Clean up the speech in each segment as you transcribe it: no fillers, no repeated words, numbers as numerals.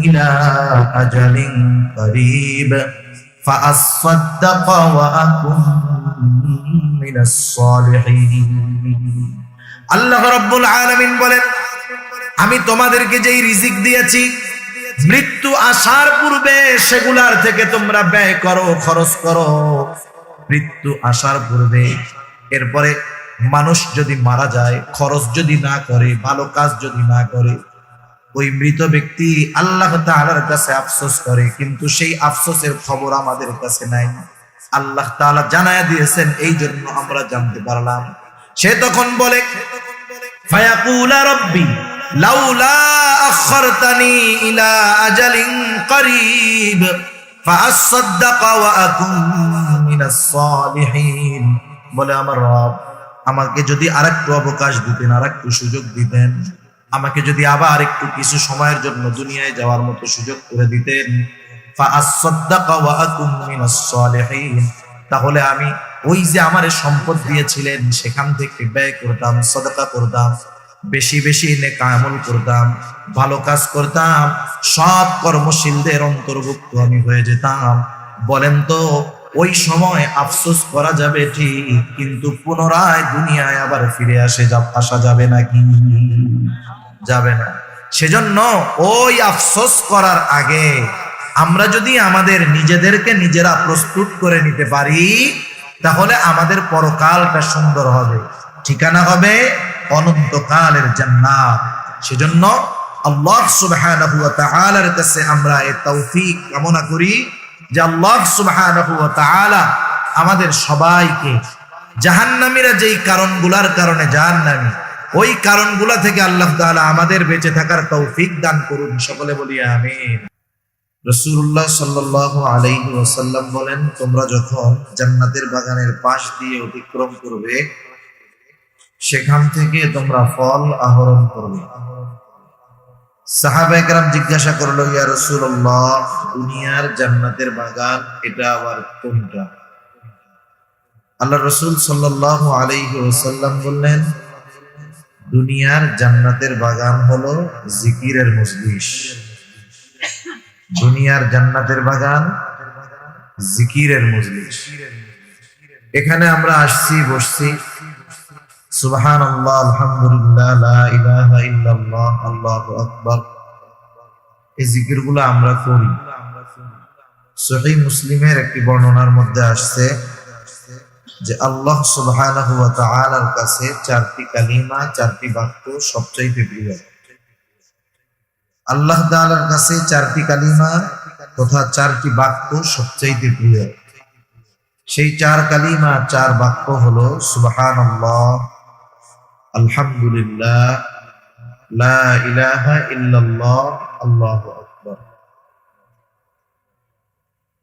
ইলা আজালিন করিব ফাআসাদ্দাক ওয়া আকুন মিনাস সালিহিন। আল্লাহ রাব্বুল আলামিন বলেন, আমি তোমাদেরকে যেই রিজিক দিয়েছি, মৃত্যু আসার পূর্বে সেগুলার থেকে তোমরা ব্যয় করো, খরচ করো। মৃত্যু আসার পূর্বে, এরপরে মানুষ যদি মারা যায়, খরচ যদি না করে, ভালো কাজ যদি না করে, ওই মৃত ব্যক্তি আল্লাহ তাআলার কাছে আফসোস করে, কিন্তু সেই আফসোসের খবর আমাদের কাছে নাই। আল্লাহ তাআলা জানায়া দিয়েছেন, এই জন্য আমরা জানতে পারলাম। সে তখন বলে, ফায়াকুলা রব্বি লাউলা আখরতানি ইলা আজালিন করিব ফাআসাদ্দাক ওয়া আকুন মিনাস সালিহিন। বলে, আমার রব, আমাকে যদি আরেকটু অবকাশ দিতেন, আরেকটু সুযোগ দিতেন, আমাকে যদি আবার একটু কিছু সময়ের জন্য দুনিয়ায় যাওয়ার মতো সুযোগ করে দিতেন, ফাআসাদ্দাক ওয়া আকুন মিনাস সালিহিন, তাহলে আমি ওই যে আমারে সম্পদ দিয়েছিলেন সেখান থেকে ব্যয় করতাম, সদকা করতাম, বেশি বেশি নেক আমল করতাম, ভালো কাজ করতাম, সৎ কর্মশীলদের অন্তর্ভুক্ত আমি হয়ে যেতাম। বলেন তো, ওই সময় আফসোস করা যাবে ঠিক, কিন্তু পুনরায় দুনিয়ায় আবার ফিরে আসা যাবে নাকি? যাবে না। সেজন্য ওই আফসোস করার আগে আমরা যদি আমাদের নিজেদেরকে নিজেরা প্রস্তুত করে নিতে পারি, তাহলে আমাদের পরকালটা সুন্দর হবে, ঠিকানা হবে অনন্তকালের জান্নাত। সেজন্য আল্লাহ সুবহানাহু ওয়া তাআলার কাছে আমরা এই তৌফিক কামনা করি যে আল্লাহ সুবহানাহু ওয়া তাআলা আমাদের সবাইকে জাহান্নামীরা যেই কারণগুলোর কারণে জাহান্নামী, ওই কারণগুলা থেকে আল্লাহ তাআলা আমাদের বেঁচে থাকার তৌফিক দান করুন। সকলে বলি আমিন। রাসূলুল্লাহ সাল্লাল্লাহু আলাইহি ওয়াসাল্লাম বলেন, তোমরা যখন জান্নাতের বাগানের পাশ দিয়ে অতিক্রম করবে, সেখান থেকে তোমরা ফল আহরণ করবে। সাহাবায়ে কেরাম জিজ্ঞাসা করলো, ইয়া রাসূলুল্লাহ, দুনিয়ার জান্নাতের বাগান এটা আবার কোনটা? আল্লাহ রাসূল সাল্লাল্লাহু আলাইহি ওয়াসাল্লাম বললেন, দুনিয়ার জান্নাতের বাগান হলো জিকিরের মজলিস। দুনিয়ার জান্নাতের বাগান জিকিরের মজলিস। এখানে আমরা আসছি, বসছি, সুবহানাল্লাহ, আলহামদুলিল্লাহ, লা ইলাহা ইল্লাল্লাহ, আল্লাহু আকবার, এই জিকিরগুলো আমরা করি। সহিহ মুসলিমের একটি বর্ণনার মধ্যে আসছে যে আল্লাহ সুবহানাহু ওয়া তাআলার কাছে চারটি কালিমা, চারটি বাক্য সবচাইতে প্রিয়। আল্লাহ তাআলার কাছে চারটি কালিমা তথা চারটি বাক্য সবচাইতে প্রিয়। সেই চার কালিমা, চার বাক্য হলো সুবহানাল্লাহ, আলহামদুলিল্লাহ, লা ইলাহা ইল্লাল্লাহ, আল্লাহু আকবার।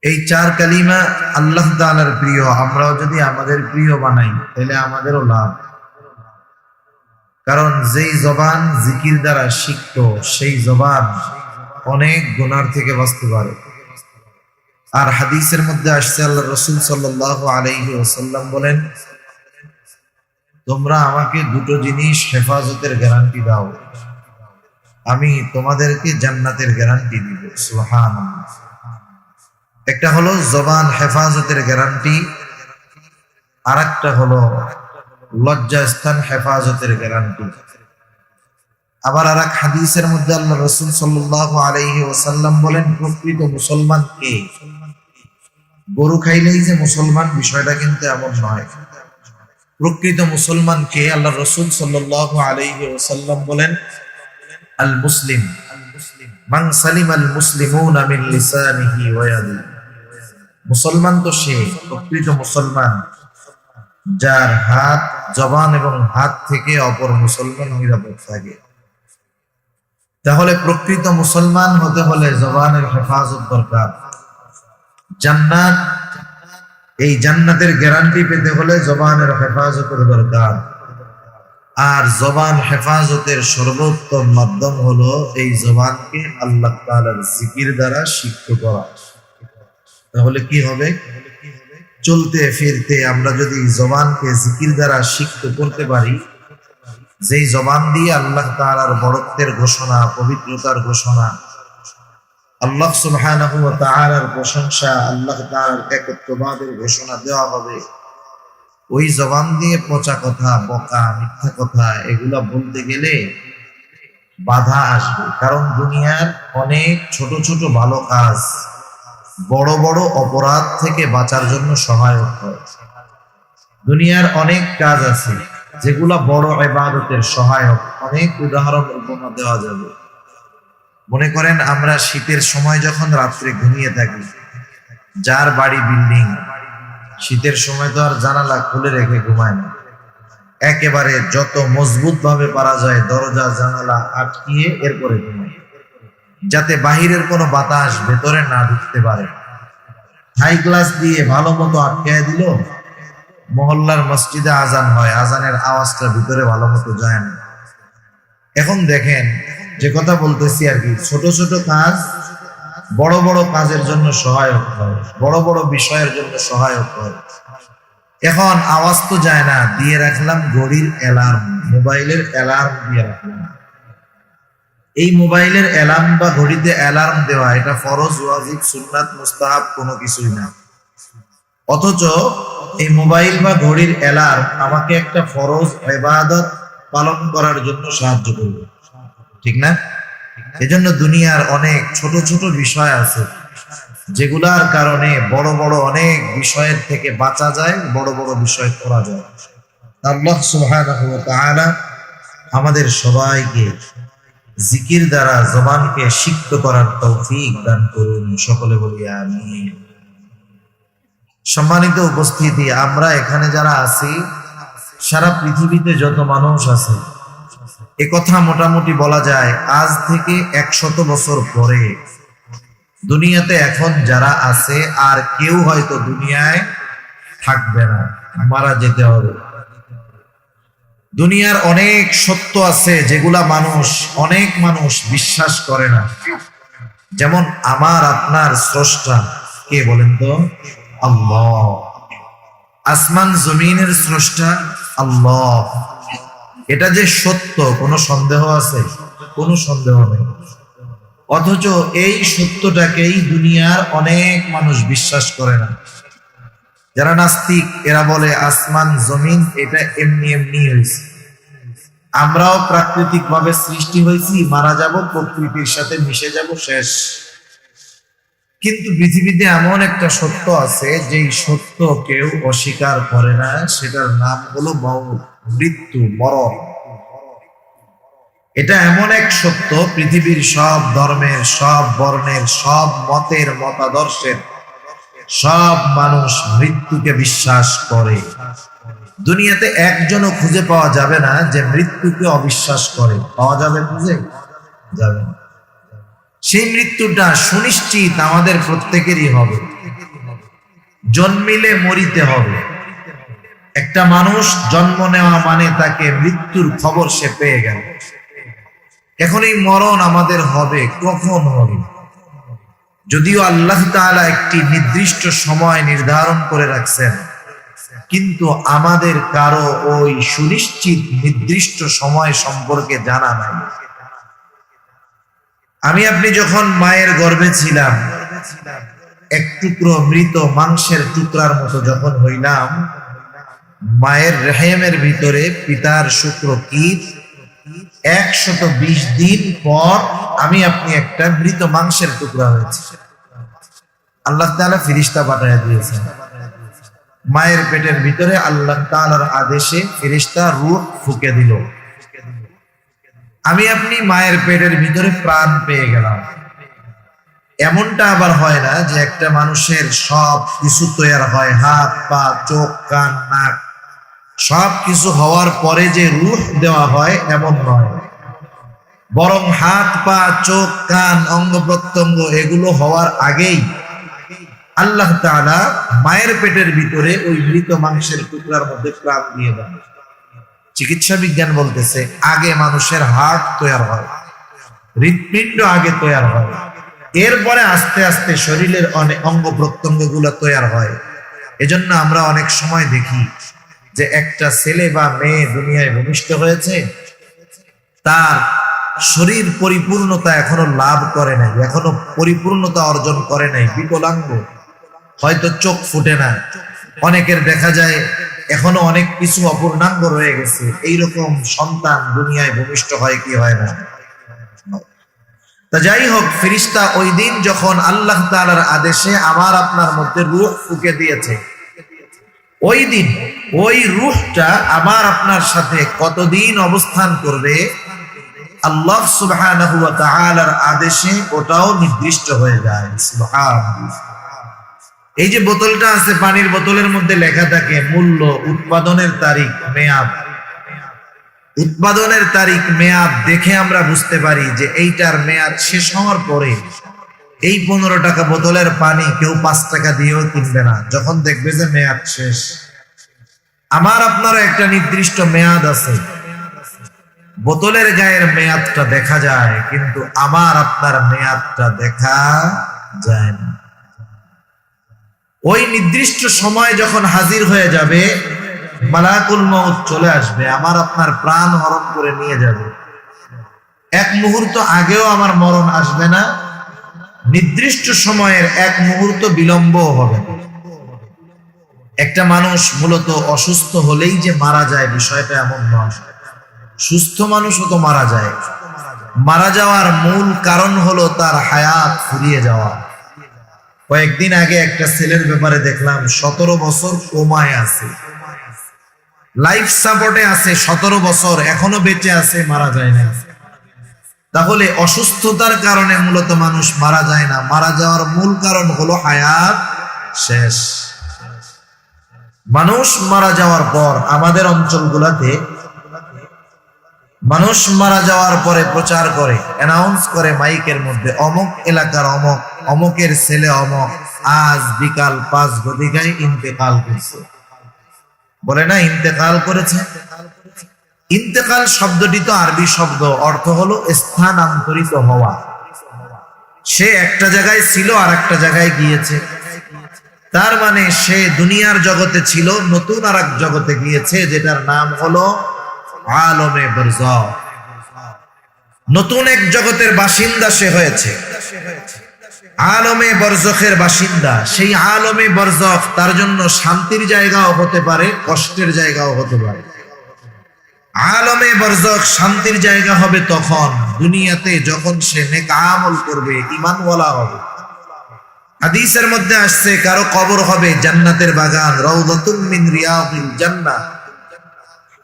এই চার কালিমা আল্লাহ তাআলার প্রিয়। আমরাও যদি আমাদের প্রিয় বানাই, তাহলে আমাদেরও লাভ। কারণ যেই জবান জিকির দ্বারা শিখত, সেই জবান অনেক গুনার থেকে বাঁচতে পারে। আর হাদিসের মধ্যে আসছে, আল্লাহ রাসূল সাল্লাল্লাহু আলাইহি ওয়াসাল্লাম বলেন, তোমরা আমাকে দুটো জিনিস হেফাজতের গ্যারান্টি দাও, আমি তোমাদেরকে জান্নাতের গ্যারান্টি দিব। সুবহানাল্লাহ। একটা হলো জবান হেফাজতের গ্যারান্টি, আর একটা হলো লজ্জাস্থান হেফাজতের গ্যারান্টি। আবার আর এক হাদিসের মধ্যে আল্লাহ রাসূল সাল্লাল্লাহু আলাইহি ওয়াসাল্লাম বলেন, প্রকৃত মুসলমান কে? গরু খাইলেই যে মুসলমান, বিষয়টা কিন্তু এমন নয়। প্রকৃত মুসলমান কে? আল্লাহ রাসূল সাল্লাল্লাহু আলাইহি ওয়াসাল্লাম বলেন, আল মুসলিম মান সালিমাল মুসলিমুনা মিন লিসানিহি ওয়া ইয়াদিহি। মুসলমান তো সে, প্রকৃত মুসলমান যার হাত, জবান এবং হাত থেকে অপর মুসলমান নিরাপদ থাকে। তাহলে প্রকৃত মুসলমান হতে হলে জবানের হেফাজত দরকার। জান্নাত, এই জান্নাতের গ্যারান্টি পেতে হলে জবানের হেফাজতের দরকার। আর জবান হেফাজতের সর্বোত্তম মাধ্যম হলো এই জবানকে আল্লাহ তাআলার জিকির দ্বারা সিক্ত করা। তাহলে কি হবে? চলতে ফিরতে আমরা যদি জবানকে জিকির দ্বারা সিক্ত করতে পারি, যেই জবান দিয়ে আল্লাহ তাআলার বড়ত্বের ঘোষণা, পবিত্রতার ঘোষণা, আল্লাহ সুবহানাহু ওয়া তাআলার প্রশংসা, আল্লাহ তাআলার একত্ববাদের ঘোষণা দেওয়া হবে, ওই জবান দিয়ে পচা কথা, বকা, মিথ্যা কথা এগুলা বলতে গেলে বাধা আসবে। কারণ দুনিয়ার অনেক ছোট ছোট ভালো কাজ বড় বড় অপরাধ থেকে বাঁচার জন্য সহায়ক হয়। দুনিয়ার অনেক কাজ আছে যেগুলা বড় ইবাদতের সহায়ক। অনেক উদাহরণ উপমা দেওয়া যাবে। মনে করেন আমরা শীতের সময় যখন রাত্রে ঘুমিয়ে থাকি, যার বাড়ি বিল্ডিং, শীতের সময় তো আর জানালা খুলে রেখে ঘুমায় না, একেবারে যত মজবুত ভাবে পারা যায় দরজা জানালা আটকিয়ে এরপরে ঘুমায়, যাতে বাহিরের কোনো বাতাস ভেতরে না ঢুকতে পারে। হাই গ্লাস দিয়ে ভালো মতো আটকায় দিল, মহল্লার মসজিদে আজান হয়, আজানের আওয়াজটা ভিতরে ভালো মতো যায় না। এখন দেখেন, যে কথা বলতেছি আর কি, ছোট ছোট কাজ বড় বড় কাজের জন্য সহায়ক হয়, বড় বড় বিষয়ের জন্য সহায়ক হয়। এখন আওয়াজ তো যায় না, দিয়ে রাখলাম ঘড়ির অ্যালার্ম, মোবাইলের অ্যালার্ম দিয়ে রাখলাম। এই মোবাইলের অ্যালার্ম বা ঘড়িতে অ্যালার্ম দেওয়া এটা ফরজ, ওয়াজিব, সুন্নাত, মুস্তাহাব কোনো কিছুই না। অথচ এই মোবাইল বা ঘড়ির অ্যালার্ম আমাকে একটা ফরজ ইবাদত পালন করার জন্য সাহায্য করবে, ঠিক না? এজন্য দুনিয়ার অনেক ছোট ছোট বিষয় আছে যেগুলার কারণে বড় বড় অনেক বিষয়ের থেকে বাঁচা যায়, বড় বড় বিষয় করা যায়। আল্লাহ সুবহানাহু ওয়া তাআলা আমাদের সবাইকে জিকির দ্বারা জবানকে সিক্ত করার তৌফিক দান করুন। সকলে বলি আমিন। সম্মানিত উপস্থিতি, আমরা এখানে যারা আছি, সারা পৃথিবীতে যত মানুষ আছে, এ কথা মোটামুটি বলা যায় আজ থেকে 100 বছর পরে দুনিয়াতে এখন যারা আছে আর কেউ হয়তো দুনিয়ায় থাকবে না, মারা যেতে হবে। দুনিয়ার অনেক সত্য আছে যেগুলা অনেক মানুষ বিশ্বাস করে না। যেমন আমার আপনার স্রষ্টা কে বলেন তো? আল্লাহ। আসমান জমিনের স্রষ্টা আল্লাহ। এটা যে সত্য, কোনো সন্দেহ আছে? কোনো সন্দেহ নেই। অথচ এই সত্যটাকেই দুনিয়ার অনেক মানুষ বিশ্বাস করে না। যারা নাস্তিক এরা বলে আসমান জমিন এটা এমনি এমনি হয়েছে, আমরাও প্রাকৃতিক ভাবে সৃষ্টি হয়েছি, মারা যাব, প্রকৃতির সাথে মিশে যাব, শেষ। কিন্তু পৃথিবীতে এমন একটা সত্য আছে যেই সত্য কেউ অস্বীকার করে না, সেটার নাম হলো মওত, মৃত্যু, মরণ। এটা এমন এক সত্য, পৃথিবীর সব ধর্মের, সব বর্ণের, সব মতের, মতাদর্শের সব মানুষ মৃত্যুকে বিশ্বাস করে। দুনিয়াতে একজনও খুঁজে পাওয়া যাবে না যে মৃত্যুকে অবিশ্বাস করে। পাওয়া যাবে? খুঁজে যাবে না। সেই মৃত্যুটা সুনিশ্চিত আমাদের প্রত্যেকেরই হবে। জন্মিলে মরিতে হবে। একটা মানুষ জন্ম নেওয়া মানে তাকে মৃত্যুর খবর সে পেয়ে গেল। এখন এই মরণ আমাদের হবে, কখন হবে? যদিও আল্লাহ তাআলা একটি নির্দিষ্ট সময় নির্ধারণ করে রাখছেন, কিন্তু আমাদের কারো ওই সুনিশ্চিত নির্দিষ্ট সময় সম্পর্কে জানা নাই। আমি আপনি যখন মায়ের গর্ভে ছিলাম, এক টুকরো মৃত মাংসের টুকরার মতো যখন হইলাম, মায়ের রেহেমের ভিতরে পিতার শুক্রকীট 120 দিন পর আমি আপনি একটা মৃত মাংসের টুকরা হয়েছে। আল্লাহ তাআলা ফেরেশতা পাঠিয়ে দিয়েছেন। মায়ের পেটের ভিতরে আল্লাহ তাআলার আদেশে ফেরেশতা রূহ ফুঁকে দিল। আমি আপনি মায়ের পেটের ভিতরে প্রাণ পেয়ে গেলাম। এমনটা আবার হয় না যে একটা মানুষের সব কিছু তৈরি হয়, হাত, পা, চোখ, কান, নাক সব কিছু হওয়ার পরে যে রূহ দেওয়া হয়, এমন নয়। বরং হাত, পা, চোখ, কান, অঙ্গ প্রত্যঙ্গ এগুলো হওয়ার আগেই আল্লাহ তাআলা মায়ের পেটের ভিতরে ওই মৃত মাংসের টুকরার মধ্যে প্রাণ দিয়ে দেন। চিকিৎসা বিজ্ঞান বলতেছে আগে মানুষের হার্ট তৈরি হয়, হৃৎপিণ্ড আগে তৈরি হয়, এরপরে আস্তে আস্তে শরীরের অনেক অঙ্গ প্রত্যঙ্গ গুলো তৈরি হয়। এজন্য আমরা অনেক সময় দেখি যে একটা ছেলে বা মেয়ে দুনিয়ায় ভূমিষ্ঠ হয়েছে, তার শরীর পরিপূর্ণতা এখনো লাভ করে নাই, এখনো পরিপূর্ণতা অর্জন করে নাই, বিকলাঙ্গ, হয়তো চোখ ফুটে না, অনেকের দেখা যায় এখনো অনেক কিছু অপূর্ণাঙ্গ রয়ে গেছে, এইরকম সন্তান দুনিয়ায় ভূমিষ্ঠ হয় কি হয় না? তা যাই হোক, ফেরেশতা ওই দিন যখন আল্লাহ তাআলার আদেশে আমার আপনার মধ্যে রূহ ফুঁকে দিয়েছে, ওই দিন ওই রূহটা আমার আপনার সাথে কতদিন অবস্থান করবে আল্লাহ সুবহানাহু ওয়া তাআলার আদেশে ওটাও নির্দিষ্ট হয়ে যায়। সুবহানাল্লাহ। এই যে বোতলটা আছে, পানির বোতলের মধ্যে লেখা থাকে মূল্য, উৎপাদনের তারিখ, মেয়াদ। উৎপাদনের তারিখ, মেয়াদ দেখে আমরা বুঝতে পারি যে এইটার মেয়াদ শেষ হওয়ার পরে এই 15 টাকা বোতলের পানি কেউ 5 টাকা দিয়েও কিনবে না, যখন দেখবে যে মেয়াদ শেষ। আমার আপনার একটা নির্দিষ্ট মেয়াদ আছে, বোতলের গায়ের মেয়াদটা দেখা যায়, কিন্তু আমার আপনার মেয়াদটা দেখা যায় না। ওই নির্দিষ্ট সময় যখন হাজির হয়ে যাবে, মালাকুল মউত চলে আসবে, আমার আপনার প্রাণ হরণ করে নিয়ে যাবে। এক মুহূর্ত আগেও আমার মরণ আসবে না, নির্দিষ্ট সময়ের এক মুহূর্ত বিলম্ব হবে না। একটা মানুষ মূলত অসুস্থ হলেই যে মারা যায় বিষয়টা এমন নয়, সুস্থ মানুষও তো মারা যায়। মারা যাওয়ার মূল কারণ হলো তার হায়াত ফুরিয়ে যাওয়া। কয়েকদিন আগে একটা ছেলের ব্যাপারে দেখলাম, 17 বছর কোমায় আছে, লাইফ সাপোর্টে আছে, 17 বছর এখনো বেঁচে আছে, মারা যায় না। তাহলে অসুস্থতার কারণে মূলত মানুষ মারা যায় না, মারা যাওয়ার মূল কারণ হলো হায়াত শেষ। মানুষ মারা যাওয়ার পর আমাদের অঞ্চলগুলোতে মানুষ মারা যাওয়ার পরে প্রচার করে, অ্যানাউন্স করে মাইকের মধ্যে, অমুক এলাকার অমুক, অমুকের ছেলে অমুক আজ বিকাল 5 ঘটিকায় ইন্তেকাল করছে। বলে না ইন্তেকাল করেছে। ইন্তেকাল শব্দটি তো আরবি শব্দ, অর্থ হলো স্থানান্তরিত হওয়া। সে একটা জায়গায় ছিল আর একটা জায়গায় গিয়েছে, তার মানে সে দুনিয়ার জগতে ছিল, নতুন আর এক জগতে গিয়েছে, যেটার নাম হলো আলমে বরজখ। নতুন এক জগতের বাসিন্দা সে হয়েছে, আলমে বরজখের বাসিন্দা। সেই আলমে বরজখ তার জন্য শান্তির জায়গাও হতে পারে, কষ্টের জায়গাও হতে পারে। আলমে বরজখ শান্তির জায়গা হবে তখন দুনিয়াতে যখন সে নেক আমল করবে, ঈমানওয়ালা হবে। হাদিসের মধ্যে আসছে কারো কবর হবে জান্নাতের বাগান, রাউযাতুম মিন রিয়াদিল জান্নাহ।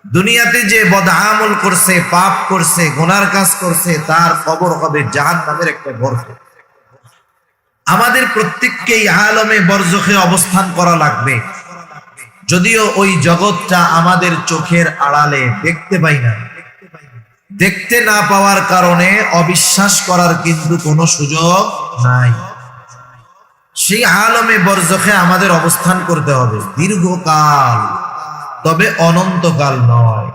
দুনিয়াতে যে বদআমল করছে, পাপ করছে, গুনার কাজ করছে, তার কবর হবে জাহান্নামের একটা গর্ত। আমাদের প্রত্যেককেই আলমে বরজখে অবস্থান করা লাগবে, যদিও ওই জগৎটা আমাদের চোখের আড়ালে দেখতে পাই না। দেখতে না পাওয়ার কারণে অবিশ্বাস করার কিন্তু কোনো সুযোগ নাই। সেই আলমে বরজখে আমাদের অবস্থান করতে হবে দীর্ঘকাল, তবে অনন্তকাল নয়।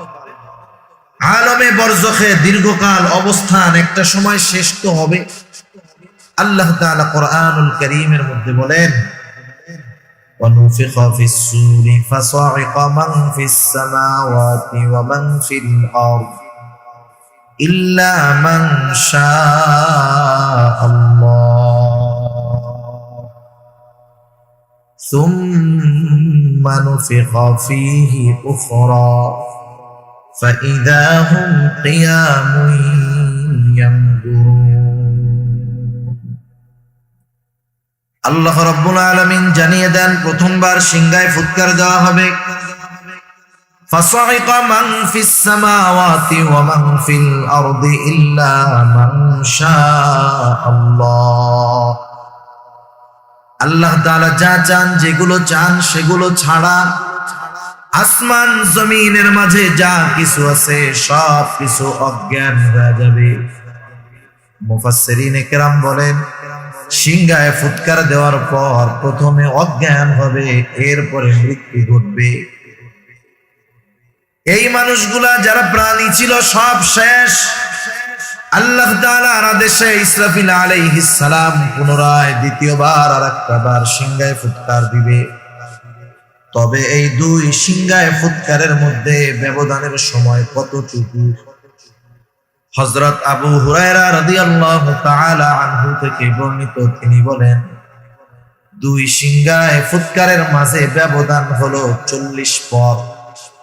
আলমে বরজখে দীর্ঘকাল অবস্থান, একটা সময় শেষ তো হবে। আল্লাহ তাআলা কোরআনুল কারীমের মধ্যে বলেন, وَنُفِخَ فِي الصُّورِ فَصَعِقَ مَنْ فِي السَّمَاوَاتِ وَمَنْ فِي الْأَرْضِ إِلَّا مَنْ شَاءَ اللَّهُ ثُمَّ نُفِخَ فِيهِ أُخْرَى فَإِذَا هُمْ قِيَامٌ يَنْظُرُونَ। আল্লাহ রাব্বুল আলামিন জানিয়ে দেন, প্রথমবার সিংহায় ফুৎকার দেওয়া হবে। ফাসাইকা মান ফিস সামাওয়াতি ওয়া মান ফিল আরদি ইল্লা মান শাআল্লাহ। আল্লাহ তাআলা যা চান, যেগুলো চান সেগুলো ছাড়া আসমান জমিনের মাঝে যা কিছু আছে সব কিছু অজ্ঞান হয়ে যাবে। মুফাসসিরিনে কেরাম বলেন, সিংহায় ফুৎকার দেওয়ার পর প্রথমে অজ্ঞান হবে, এরপরে মৃত্যু ঘটবে। এই মানুষগুলা যারা প্রাণী ছিল সব শেষ। আল্লাহ তাআলার আদেশে ইসরাফিল আলাইহিস সালাম পুনরায় দ্বিতীয়বার আর একটা বার সিংহায় ফুৎকার দিবে। তবে এই দুই সিংহায় ফুৎকারের মধ্যে ব্যবধানের সময় কতটুকু? হযরত আবু হুরায়রা রাদিয়াল্লাহু তাআলা আনহু থেকে বর্ণিত, তিনি বলেন, দুই সিংহায় ফুৎকারের মাঝে ব্যবধান হলো 40 পর।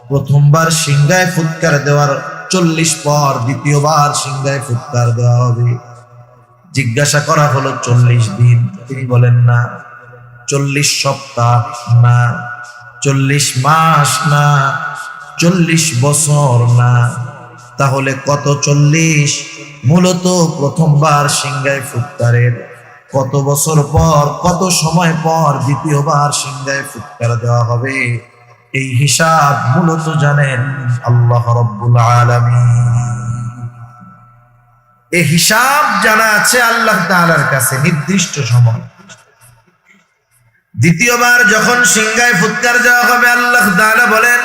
প্রথমবার সিংহায় ফুৎকার দেওয়ার 40 পর দ্বিতীয়বার সিংহায় ফুৎকার দেওয়া হবে। জিজ্ঞাসা করা হলো 40 দিন, তিনি বলেন না। 40 সপ্তাহ না, 40 মাস না, 40 বছর না, তাহলে কত 40? মূলত প্রথমবার সিংহায় ফুৎকারের কত বছর পর, কত সময় পর দ্বিতীয়বার সিংহায় ফুৎকার দেওয়া হবে, এই হিসাব মূলত জানেন আল্লাহ রাব্বুল আলামিন। এই হিসাব জানা আছে আল্লাহ তাআলার কাছে নির্দিষ্ট সময়। দ্বিতীয়বার যখন সিংহায় ফুৎকার দেওয়া হবে, আল্লাহ তাআলা বলেন,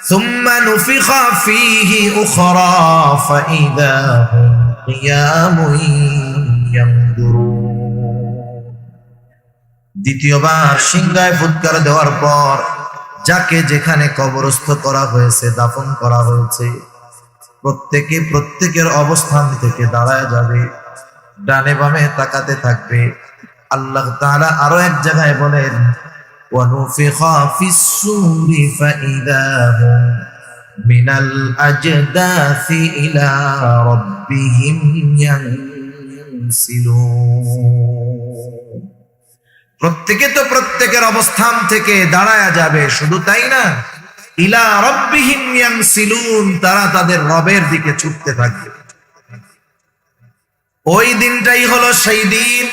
সুম্মা নুফিখা ফীহি উখরা ফাইদা হুম কিয়ামুন ইয়ানজুরুন। দ্বিতীয়বার সিংহায় ফুৎকার দেওয়ার পর যাকে যেখানে কবরস্থ করা হয়েছে, দাফন করা হয়েছে, প্রত্যেকে প্রত্যেকের অবস্থান থেকে দাঁড়ায় যাবে, ডানে বামে তাকাতে থাকবে। আল্লাহ তাআলা আরো এক জায়গায় বলেন, ওয়া নুফিখা ফিস-সূরি ফাইদা হুম মিনাল আজদাসি ইলা রাব্বিহিম ইয়ানসিলুন। প্রত্যেকে তো প্রত্যেকের অবস্থান থেকে দাঁড়ায়া যাবে, শুধু তাই না, ইলা রাব্বিহিম ইয়ানসিলুন, তারা তাদের রবের দিকে ছুটতে থাকবে। ওই দিনটাই হলো সেই দিন।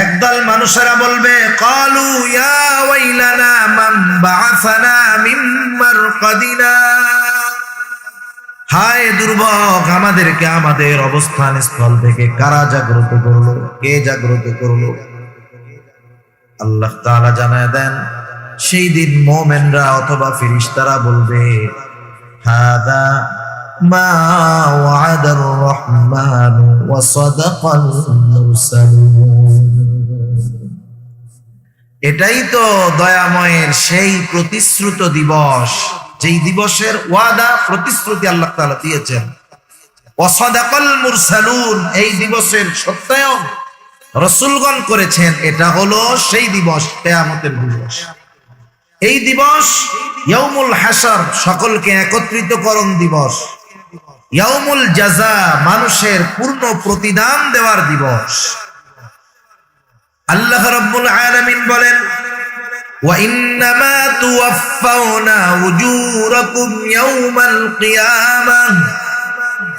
একদল মানুষেরা বলবে, ক্বালু ইয়া ওয়াইলানা মান বাআসানা মিন মারকাদিনা, হায় দুর্ভোগ, আমাদেরকে আমাদের অবস্থান স্থল থেকে কারা জাগ্রত করলো, কে জাগ্রত করলো? আল্লাহ তাআলা জানায় দেন, সেই দিন মুমিনরা অথবা ফেরেশতারা বলবে, হাদা মা ওয়াদার রহমান ওয়া সাদাকাল মুরসালুন। এটাই তো দয়াময়ের সেই প্রতিশ্রুত দিবস, যেই দিবসের ওয়াদা প্রতিশ্রুতি আল্লাহ তাআলা দিয়েছেন। ওয়া সাদাকাল মুরসালুন, এই দিবসের সত্যায়ন রাসূলগণ করেছেন। এটা হলো সেই দিবস, কিয়ামতের দিবস। এই দিবস ইয়াউমুল হাসর, সকলকে একত্রিতকরণ দিবস। ইয়াউমুল জাযা, মানুষের পূর্ণ প্রতিদান দেওয়ার দিবস। আল্লাহ রাব্বুল আলামিন বলেন, ওয়া ইন্নামা তুওয়াফাউনা উজুরাকুম ইয়াউমাল কিয়ামাহ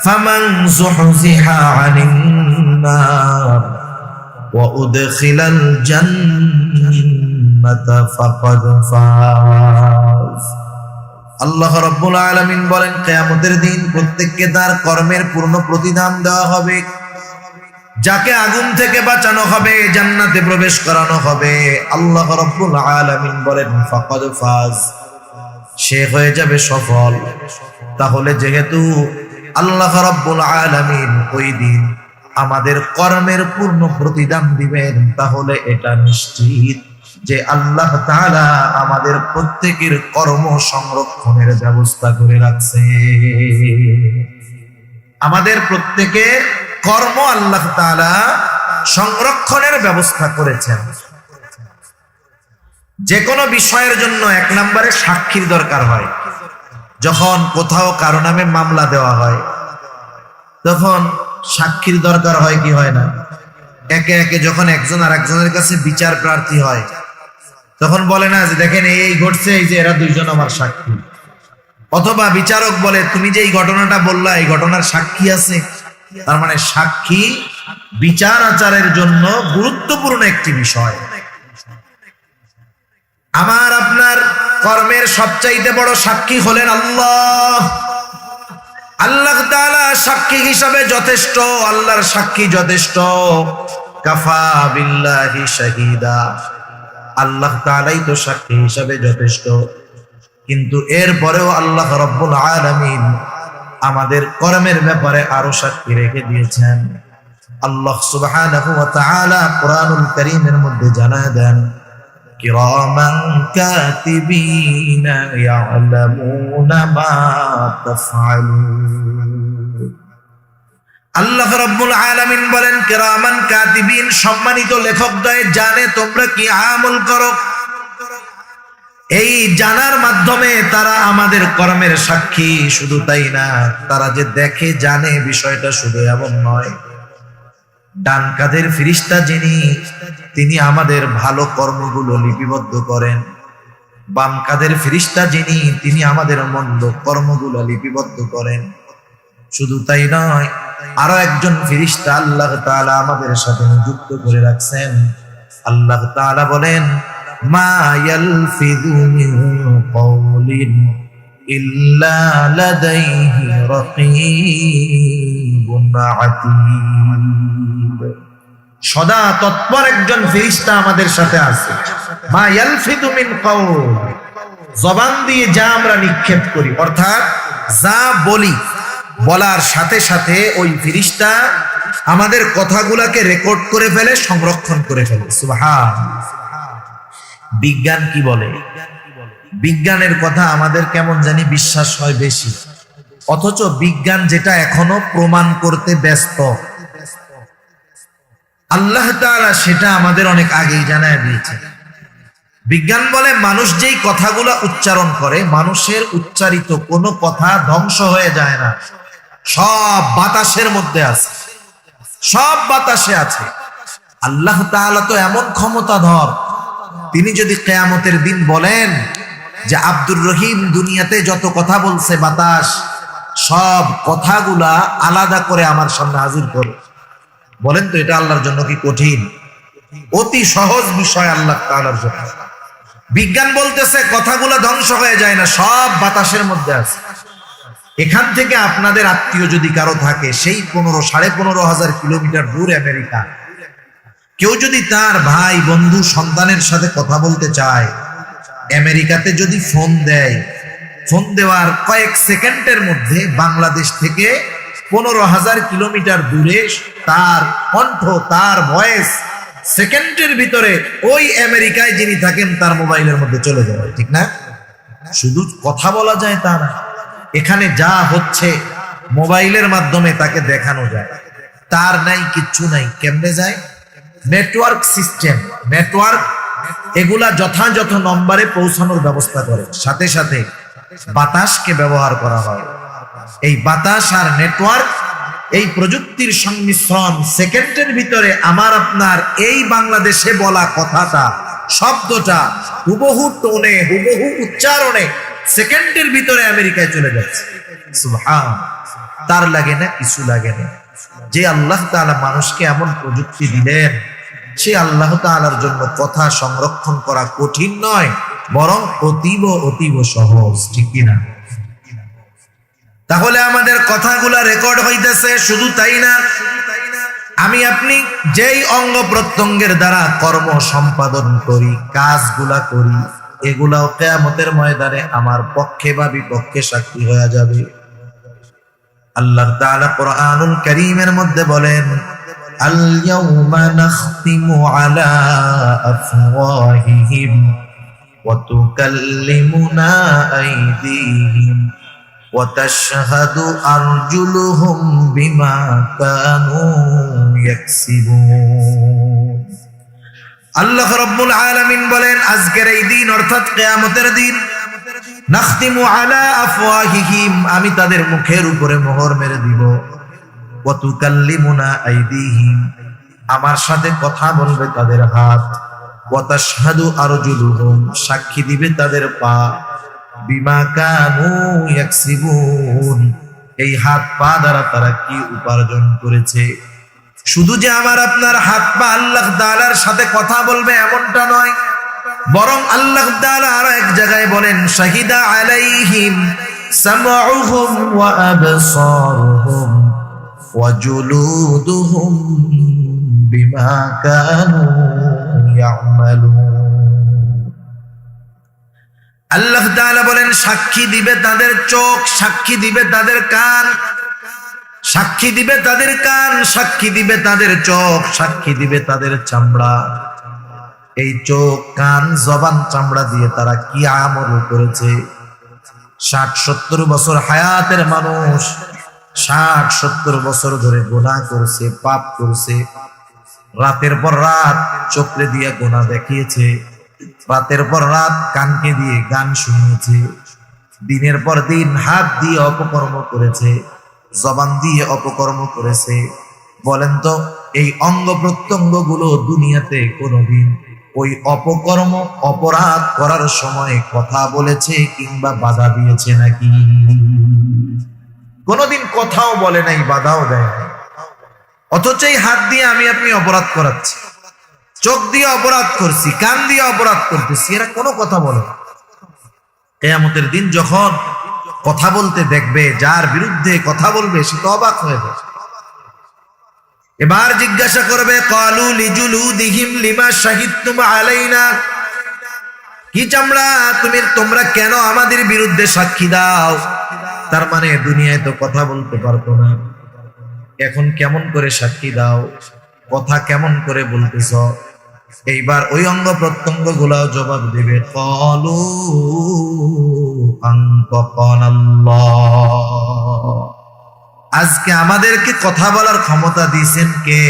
ফামান যুহযিহা আনিন নার ওয়া উদখিলাল জান্নাতা ফাকাদ ফাজ। আল্লাহ রাব্বুল আলামিন বলেন, কিয়ামতের দিন প্রত্যেককে তার কর্মের পূর্ণ প্রতিদান দেওয়া হবে। যাকে আগুন থেকে বাঁচানো হবে, জান্নাতে প্রবেশ করানো হবে। আল্লাহ রাব্বুল আলামিন বলেন, ফাকাদ ফাজ, সে হয়ে যাবে সফল। তাহলে যেহেতু আল্লাহ রাব্বুল আলামিন ওই দিন আমাদের কর্মের পূর্ণ প্রতিদান দিবেন, তাহলে এটা নিশ্চিত যে আল্লাহ তাআলা আমাদের প্রত্যেকের কর্ম সংরক্ষণের ব্যবস্থা করে রাখছে। আমাদের প্রত্যেকের কর্ম আল্লাহ তাআলা সংরক্ষণের ব্যবস্থা করেছেন। যে কোনো বিষয়ের জন্য এক নম্বরে সাক্ষীর দরকার হয়। যখন কোথাও কারো নামে মামলা দেওয়া হয়, তখন সাক্ষীর দরকার হয় কি হয় না? একে একে যখন একজন আর একজনের কাছে বিচার প্রার্থী হয়, তখন বলে না যে দেখেন এই ঘটছে, এই যে এরা দুইজন আমার সাক্ষী। অথবা বিচারক বলে, তুমি যে এই ঘটনাটা বললা, এই ঘটনার সাক্ষী আছে। তার মানে সাক্ষী বিচার আচারের জন্য গুরুত্বপূর্ণ একটি বিষয়। আমার আপনার কর্মের সবচাইতে বড় সাক্ষী হলেন আল্লাহ। আল্লাহ তাআলা সাক্ষী হিসাবে যথেষ্ট, আল্লাহর সাক্ষী যথেষ্ট। কাফা বিল্লাহি শাহিদা, আল্লাহ তাআলাই তো সাক্ষী হিসাবে যথেষ্ট। কিন্তু এরপরেও আল্লাহ রাব্বুল আলামিন আমাদের কর্মের ব্যাপারে আরো সাক্ষী রেখে দিয়েছেন। আল্লাহ সুবহানাহু ওয়া তাআলা কুরআনুল কারীমের মধ্যে জানায় দেন, কিরামান কাতিবিনা ইয়ালামুনা মা তাফআলুন। আল্লাহ রাব্বুল আলামিন বলেন কিরামান কাতিবিন, সম্মানিত লেখকদ্বয় জানে তোমরা কি আমল করো। এই জানার মাধ্যমে তারা আমাদের কর্মের সাক্ষী। শুধু তাই না, তারা যে দেখে জানে বিষয়টা শুধু এমন নয়। ডান কাঁধের ফেরেশতা যিনি, তিনি আমাদের ভালো কর্মগুলো লিপিবদ্ধ করেন। বাম কাঁধের ফেরেশতা যিনি, তিনি আমাদের মন্দ কর্মগুলো লিপিবদ্ধ করেন। শুধু তাই নয়, আরো একজন ফেরেশতা আল্লাহ তাআলা আমাদের সাথে নিযুক্ত করে রাখছেন। আল্লাহ তাআলা বলেন মা ইয়ালফিযু মিন কওলিন ইল্লা লাদাইহি রাকীবুন আতীদ। সদা তৎপর একজন ফেরেশতা আমাদের সাথে আছে। মা ইয়ালফিযু মিন কওল, জবান দিয়ে যা আমরা নিক্ষেপ করি, অর্থাৎ যা বলি, বলার সাথে সাথে ওই ফেরেশতা আমাদের কথাগুলোকে রেকর্ড করে ফেলে, সংরক্ষণ করে ফেলে। সুবহানাল্লাহ। বিজ্ঞান কি বলে? বিজ্ঞানের কথা আমাদের কেমন জানি বিশ্বাস হয় বেশি, অথচ বিজ্ঞান যেটা এখনো প্রমাণ করতে ব্যস্ত, আল্লাহ তাআলা সেটা আমাদের অনেক আগেই জানায় দিয়েছে। বিজ্ঞান বলে মানুষ যেই কথাগুলো উচ্চারণ করে, মানুষের উচ্চারিত কোনো কথা ধ্বংস হয়ে যায় না, সব বাতাসের মধ্যে আছে, সব বাতাসে আছে। আল্লাহ তাআলা তো এমন ক্ষমতাধর, তিনি যদি কিয়ামতের দিন বলেন যে আব্দুর রহিম দুনিয়াতে যত কথা বলছে বাতাস, সব কথাগুলা আলাদা করে আমার সামনে হাজির করো, বলেন তো এটা আল্লাহর জন্য কি কঠিন? অতি সহজ বিষয় আল্লাহ তাআলার জন্য। বিজ্ঞান বলতেছে কথাগুলো ধ্বংস হয়ে যায় না, সব বাতাসের মধ্যে আছে। এখান থেকে আপনাদের আত্মীয় যদি কারো থাকে, সেই 15,500 কিলোমিটার দূর আমেরিকা, কেউ যদি তার ভাই বন্ধু সন্তানের সাথে কথা বলতে চায়, আমেরিকাতে যদি ফোন দেয়, ফোন দেওয়ার কয়েক সেকেন্ডের মধ্যে বাংলাদেশ থেকে 15,000 কিলোমিটার দূরে তার কণ্ঠ, তার ভয়েস সেকেন্ডের ভিতরে ওই আমেরিকায় যিনি থাকেন তার মোবাইলের মধ্যে চলে যায়। ঠিক না? শুধু কথা বলা যায় তা না, এখানে যা হচ্ছে মোবাইলের মাধ্যমে তাকে দেখানো যায়। তার নাই, কিচ্ছু নাই, কেমনে যায়? নেটওয়ার্ক সিস্টেম, নেটওয়ার্ক এগুলা যথাযথ নম্বরে পৌঁছানোর ব্যবস্থা করে। সাথে সাথে বাতাসকে ব্যবহার করা হয়। এই বাতাস আর নেটওয়ার্ক, এই প্রযুক্তির সংমিশ্রণ, সেকেন্ডের ভিতরে আমার আপনার এই বাংলাদেশে বলা কথাটা, শব্দটা হুবহু টোনে, হুবহু উচ্চারণে সেকেন্ডের ভিতরে আমেরিকায় চলে যাচ্ছে। সুবহানাল্লাহ। তার লাগে না, কিছু লাগে না। যে আল্লাহ তাআলা মানুষকে এমন প্রযুক্তি দিলেন, সে আল্লাহ তাআলার জন্য কথা সংরক্ষণ করা কঠিন নয়, বরং অতীব অতীব সহজ। ঠিক কিনা? তাহলে আমাদের কথাগুলা রেকর্ড হইতেছে। শুধু তাই না, আমি আপনি যেই অঙ্গ প্রত্যঙ্গের দ্বারা কর্ম সম্পাদন করি, কাজগুলা করি, এগুলাও কিয়ামতের ময়দানে আমার পক্ষে বা বিপক্ষে সাক্ষী হয়ে যাবে। আল্লাহ তাআলা কোরআনুল কারীমের মধ্যে বলেন আল ইয়াউমা নাখতিমু আলা আফওয়াহিহিম ওয়া তুকাল্লিমুনা আইদিহিম ওয়া তাশহাদু আরজুলুহুম বিমা কানু ইয়াকসিবুন। আল্লাহ রাব্বুল আলামিন বলেন আজকের এই দিন অর্থাৎ কিয়ামতের দিন, নাখতিমু আলা আফওয়াহিহিম, আমি তাদের মুখের উপরে মোহর মেরে দিব। ওয়া তুকাল্লিমুনা আইদিহিম, আমার সাথে কথা বলবে তাদের হাত। ওয়া তাশহাদু আরজুলুহুম, সাক্ষী দিবে তাদের পা। বিমা কানু ইয়াকসিবুন, এই হাত পা দ্বারা তারা কি উপার্জন করেছে। শুধু যে আমার আপনার হাত পা আল্লাহ তাআলার সাথে কথা বলবে এমনটা নয়, বরং আল্লাহ তাআলা আরো এক জায়গায় বলেন শাহিদা আলাইহিম সামউহুম ওয়া আবসারুহুম ওয়া জুলুদুহুম বিমা কানু ইয়ামালুন। আল্লাহ তাআলা বলেন সাক্ষী দিবে তাদের চোখ, সাক্ষী দিবে তাদের কান, সাক্ষী দিবে তাদের কান, সাক্ষী দিবে তাদের চোখ, সাক্ষী দিবে তাদের চামড়া। এই চোখ, কান, জবান, চামড়া দিয়ে তারা কি আমল করেছে। 60-70 বছর হায়াতের মানুষ 60-70 বছর ধরে গুনাহ করছে, পাপ করছে, রাতের পর রাত চোখে দিয়ে গুনাহ দেখিয়েছে, রাতের পর রাত কানকে দিয়ে গান শুনিয়েছে, দিনের পর দিন হাত দিয়ে অপকর্ম করেছে, জবান দিয়ে অপকর্ম করেছে। বলেন তো এই অঙ্গ প্রত্যঙ্গ গুলো দুনিয়াতে কোনোদিন ওই অপকর্ম অপরাধ করার সময় কথা বলেছে কিংবা বাধা দিয়েছে নাকি? কোনোদিন কথাও বলে নাই, বাধাও দেয় নাই। অথচ এই হাত দিয়ে আমি আপনি অপরাধ করাচ্ছি, চোখ দিয়ে অপরাধ করছি, কান দিয়ে অপরাধ করতেছি, এরা কোনো কথা বলে না। কিয়ামতের দিন যখন কথা বলতে দেখবে, যার বিরুদ্ধে কথা বলবে সে তো অবাক হয়ে যাবে। এবার জিজ্ঞাসা করবে, ক্বালু লিজুলুদিহিম লিমা শাহিদতুম আলাইনা, কি চামড়া তোমরা কেন আমাদের বিরুদ্ধে সাক্ষী দাও? তার মানে দুনিয়ায় তো কথা বলতে পারতো না, এখন কেমন করে সাক্ষী দাও, কথা কেমন করে বলতেছ? এইবার ওই অঙ্গ প্রত্যঙ্গ গুলাও জবাব দিবে, ক্বালু আনতাকানাল্লাহ, আজকে আমাদেরকে কথা বলার ক্ষমতা দিয়েছেন কে?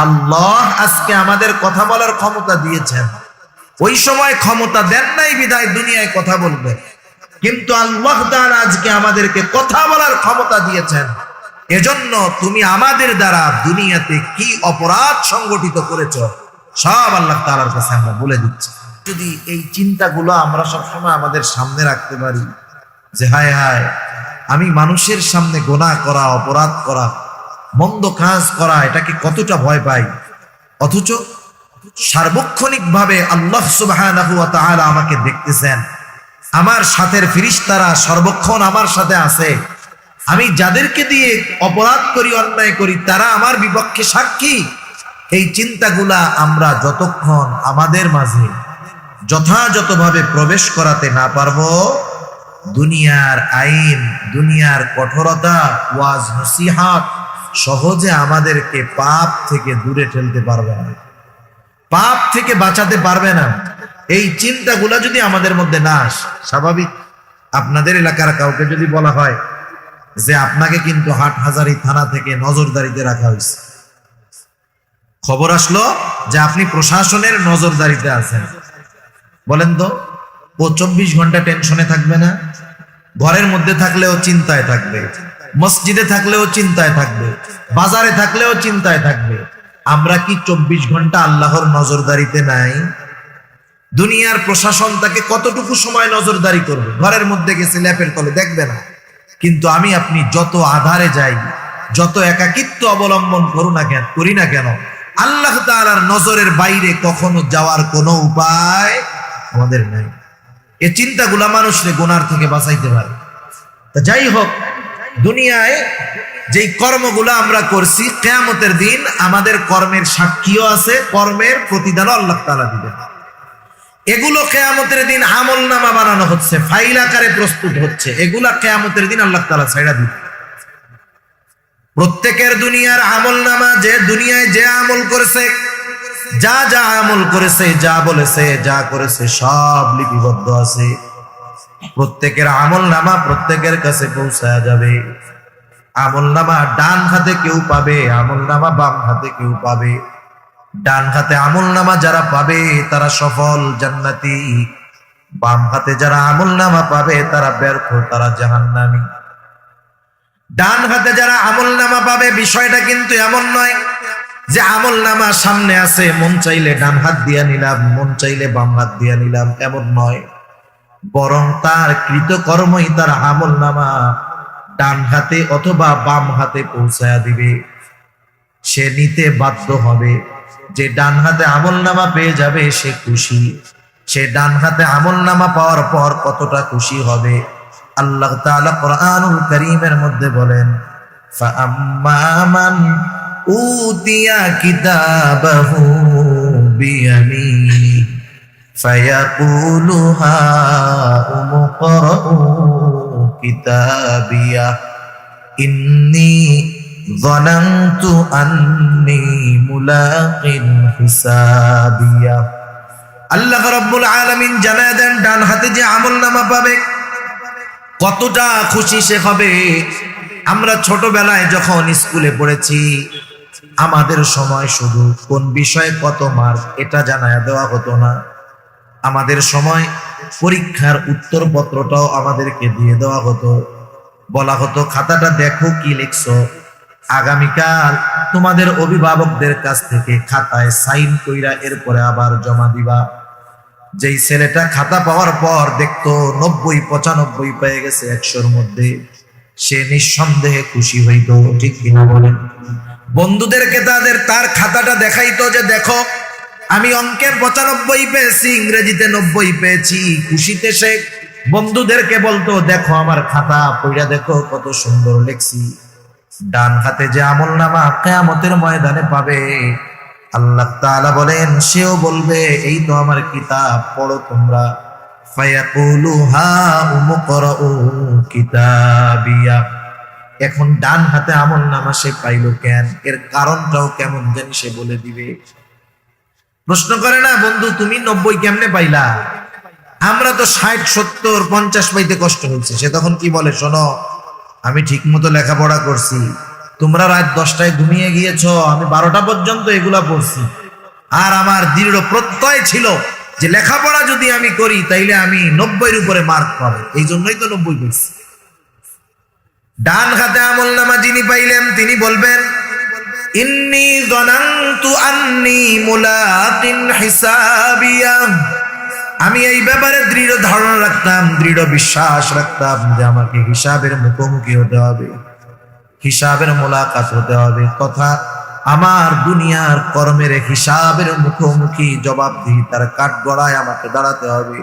আল্লাহ আজকে আমাদের কথা বলার ক্ষমতা দিয়েছেন। ওই সময় ক্ষমতা দেন নাই বিধায় দুনিয়ায় কথা বলবে, কিন্তু আল্লাহ তাআলা আজকে আমাদেরকে কথা বলার ক্ষমতা দিয়েছেন। এজন্য তুমি আমাদের দ্বারা দুনিয়াতে কি অপরাধ সংগঠিত করেছ সব আল্লাহ তাআলার কাছে আমরা বলে দিচ্ছি। যদি এই চিন্তাগুলো আমরা সবসময় আমাদের সামনে রাখতে পারি যে হায় হায়, আমি মানুষের সামনে গুনাহ করা, অপরাধ করা, মন্দ কাজ করা, এটাকে কতটা ভয় পাই, অথচ সার্বক্ষণিকভাবে আল্লাহ সুবহানাহু ওয়া তাআলা আমাকে দেখতেছেন, আমার সাথের ফেরেশতারা সর্বক্ষণ আমার সাথে আছে, আমি যাদেরকে দিয়ে অপরাধ করি, অন্যায় করি, তারা আমার বিপক্ষে সাক্ষী। এই চিন্তাগুলা আমরা যতক্ষণ আমাদের মাঝে যথাযথভাবে প্রবেশ করাতে না পারবো, দুনিয়ার আইন, দুনিয়ার কঠোরতা, ওয়াজ নসিহত সহজে আমাদেরকে পাপ থেকে দূরে ঠেলতে পারবে না, পাপ থেকে বাঁচাতে পারবে না। এই চিন্তাগুলা যদি আমাদের মধ্যে না আসে, স্বাভাবিক আপনাদের এলাকার কাউকে যদি বলা হয় যে আপনাকে কিন্তু হাটহাজারী থানা থেকে নজরদারিতে রাখা হয়েছে, খবর আসলো যে আপনি প্রশাসনের নজরদারিতে আছেন, বলেন তো ও 24 ঘন্টা টেনশনে থাকবে না? ঘরের মধ্যে থাকলেও চিন্তায় থাকবে, মসজিদে থাকলেও চিন্তায় থাকবে, বাজারে থাকলেও চিন্তায় থাকবে। আমরা কি 24 ঘন্টা আল্লাহর নজরদারিতে নাই? দুনিয়ার প্রশাসন তাকে কতটুকু সময় নজরদারি করবে? ঘরের মধ্যে গেছে ল্যাপের তলে দেখবে না, কিন্তু আমি আপনি যত আধারে যাই, যত একাকিত্ব অবলম্বন করি না কেন, আল্লাহ তাআলার নজরের বাইরে কখনো যাওয়ার কোনো উপায় আমাদের নাই। এই চিন্তাগুলা মানুষকে গুনার থেকে বাঁচাইতে পারে। তা যাই হোক, দুনিয়ায় যেই কর্মগুলো আমরা করছি, কিয়ামতের দিন আমাদের কর্মের সাক্ষীও আছে, কর্মের প্রতিদানও আল্লাহ তাআলা দিবেন। এগুলো কিয়ামতের দিন আমলনামা বানানো হচ্ছে, ফাইল আকারে প্রস্তুত হচ্ছে, এগুলা কিয়ামতের দিন আল্লাহ তাআলা ছাইড়া দিবেন। প্রত্যেকের দুনিয়ার আমলনামা, যে দুনিয়ায় যে আমল করেছে, যা যা আমল করেছে, যা বলেছে, যা করেছে, সব লিপিবদ্ধ আছে। প্রত্যেকের আমলনামা প্রত্যেকের কাছে পৌঁছায়া যাবে। আমলনামা ডান হাতে কেউ পাবে, আমলনামা বাম হাতে কেউ পাবে। ডান হাতে আমলনামা যারা পাবে তারা সফল জান্নাতি, বাম হাতে যারা আমলনামা পাবে তারা ব্যর্থ, তারা জাহান্নামী। ডান হাতে যারা আমলনামা পাবে, বিষয়টা কিন্তু এমন নয় যে আমলনামা সামনে আছে, মন চাইলে ডান হাত দিয়া নিলাম, মন চাইলে বাম হাত দিয়া নিলাম, এমন নয়। বরং তার কৃতকর্মই তার আমলনামা ডান হাতে অথবা বাম হাতে পৌঁছায়া দিবে। সে নিতে বাধ্য হবে। যে ডান হাতে আমলনামা পেয়ে যাবে সে খুশি। সে ডান হাতে আমলনামা পাওয়ার পর কতটা খুশি হবে, আল্লাহ তাআলা কুরআনুল কারীমের মধ্যে বলেন, ফাআম্মা মান উতিয়া কিতাবাহু বিয়ামিনি ফায়াকুলু হাউম ইকরাউ কিতাবিয়া ইন্নী যানানতু আন্নী মুলাকিন হিসাবিয়া। আল্লাহ রাব্বুল আলামিন জানায় দেন, ডান হাতে যে আমলনামা পাবে কতটা খুশি সে হবে। আমরা ছোটবেলায় যখন স্কুলে পড়েছি, আমাদের সময় শুধু কোন বিষয়ে কত মার্ক এটা জানায়া দেওয়া হতো না, আমাদের সময় পরীক্ষার উত্তরপত্রটাও আমাদেরকে দিয়ে দেওয়া হতো। বলা হতো খাতাটা দেখো কি লিখছো, আগামীকাল তোমাদের অভিভাবকদের কাছ থেকে খাতায় সাইন কইরা এরপরে আবার জমা দিবা। যেই ছেলেটা খাতা পাওয়ার পর দেখতো 90-95 পেয়ে গেছে 100-র মধ্যে, সে নিঃসন্দেহে খুশি হইতো, ঠিক কিনা বলেন? বন্ধুদেরকে তার খাতাটা দেখাইতো যে দেখো আমি অঙ্কে 95 পেয়েছি, ইংরেজিতে 90 পেয়েছি। খুশিতে সে বন্ধুদেরকে বলতো দেখো আমার খাতা, পড়া দেখো কত সুন্দর লিখছি। ডান হাতে যে আমলনামা কিয়ামতের ময়দানে পাবে, আল্লাহ তাআলা বলেন সেও বলবে এই তো আমার কিতাব, পড়ো তোমরা। ফায়াকুলু হা উমকরাউ কিতাবিয়া। এখন ডান হাতে আমলনামা সে পাইলো কেন, এর কারণটাও কেমন জানি সে বলে দিবে। প্রশ্ন করে না বন্ধু তুমি 90 কেমনে পাইলা? আমরা তো 60-70-50 পাইতে কষ্ট হচ্ছে। সে তখন কি বলে, শোনো আমি ঠিক মতো লেখাপড়া করছি, তোমরা রাত 10টায় ঘুমিয়ে গিয়েছো, আমি 12টা পর্যন্ত এগুলা পড়ছি। আর আমার দৃঢ় প্রত্যয় ছিল যে লেখাপড়া যদি আমি করি তাইলে আমি 90-এর উপরে মার্ক পাবো, এই জন্যই তো 90 পেয়েছি। ডান হাতে আমলনামা যিনি পাইলেন তিনি বলবেন ইন্নী যানানতু আন্নী মুলাকিন হিসাবিয়া। আমি এই ব্যাপারে দৃঢ় ধারণা রাখতাম, দৃঢ় বিশ্বাস রাখতাম যে আমাকে হিসাবের মুখোমুখি হতে হবে, হিসাবের মোলাকাত হতে হবে, তথা আমার দুনিয়ার কর্মের হিসাবের মুখোমুখি জবাবদিহিতার কাঠগড়ায় আমাকে দাঁড়াতে হবে।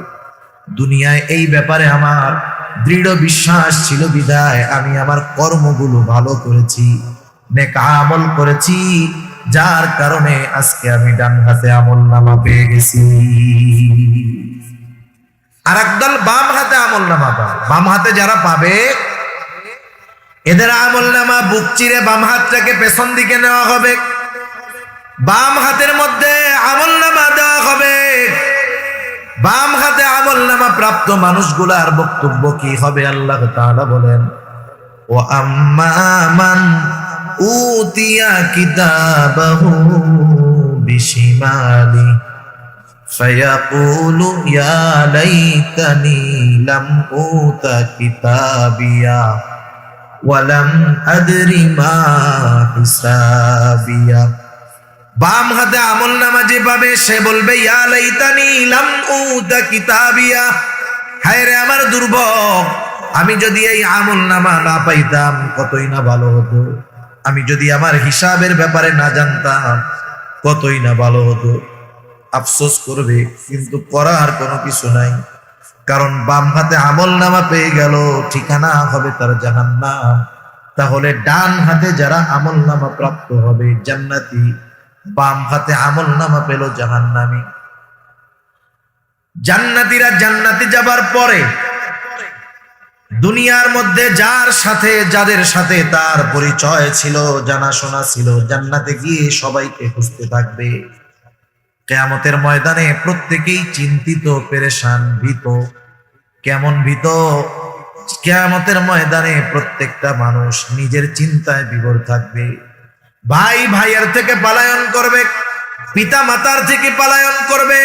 দুনিয়ায় এই ব্যাপারে আমার দৃঢ় বিশ্বাস ছিল বিধায় আমি আমার কর্মগুলো ভালো করেছি, নেক আমল করেছি, যার কারণে আজকে আমি ডান হাতে আমলনামা পেয়ে গেছি। আর একদল বাম হাতে আমলনামা পাবে। বাম হাতে যারা পাবে এদের আমলনামা বুক চিরে বাম হাতটাকে পেছন দিকে নেওয়া হবে, বাম হাতের মধ্যে আমলনামা দেওয়া হবে। বাম হাতে আমলনামা প্রাপ্ত মানুষগুলার বক্তব্য কি হবে আল্লাহ তাআলা বলেন ও আম্মা মান উতিয়া কিতাবাহু বিশিমালি ফায়াকুলু ইয়া লাইতানি লাম উতা কিতাবিয়া ওয়ালাম আদরি মা হিসাবিয়া। বাম হাতে আমলনামা যে পাবে সে বলবে ইয়া লাইতানি লাম উতা কিতাবিয়া, হায় রে আমার দুর্ভোগ, আমি যদি এই আমলনামা না পাইতাম কতই না ভালো হতো, আমি যদি আমার হিসাবের ব্যাপারে না জানতাম কতই না ভালো হতো। আফসোস করবে, কিন্তু করার কোনো কিছু নাই, কারণ বাম হাতে আমলনামা পেয়ে গেল, ঠিকানা হবে তার জাহান্নাম। তাহলে ডান হাতে যারা আমলনামা প্রাপ্ত হবে জান্নাতি, বাম হাতে আমলনামা পেল জাহান্নামী। জান্নাতীরা জান্নাতে যাবার পরে দুনিয়ার মধ্যে যাদের সাথে তার পরিচয় ছিল, জানাশোনা ছিল, জান্নাতে গিয়ে সবাইকে খুঁজতে থাকবে। কিয়ামতের ময়দানে প্রত্যেকেই চিন্তিত, পেরেশান, ভীত। কেমন ভীত? কিয়ামতের ময়দানে প্রত্যেকটা মানুষ নিজের চিন্তায় বিভোর থাকবে। ভাই ভাইয়ের থেকে পলায়ন করবে, পিতা মাতার থেকে পলায়ন করবে,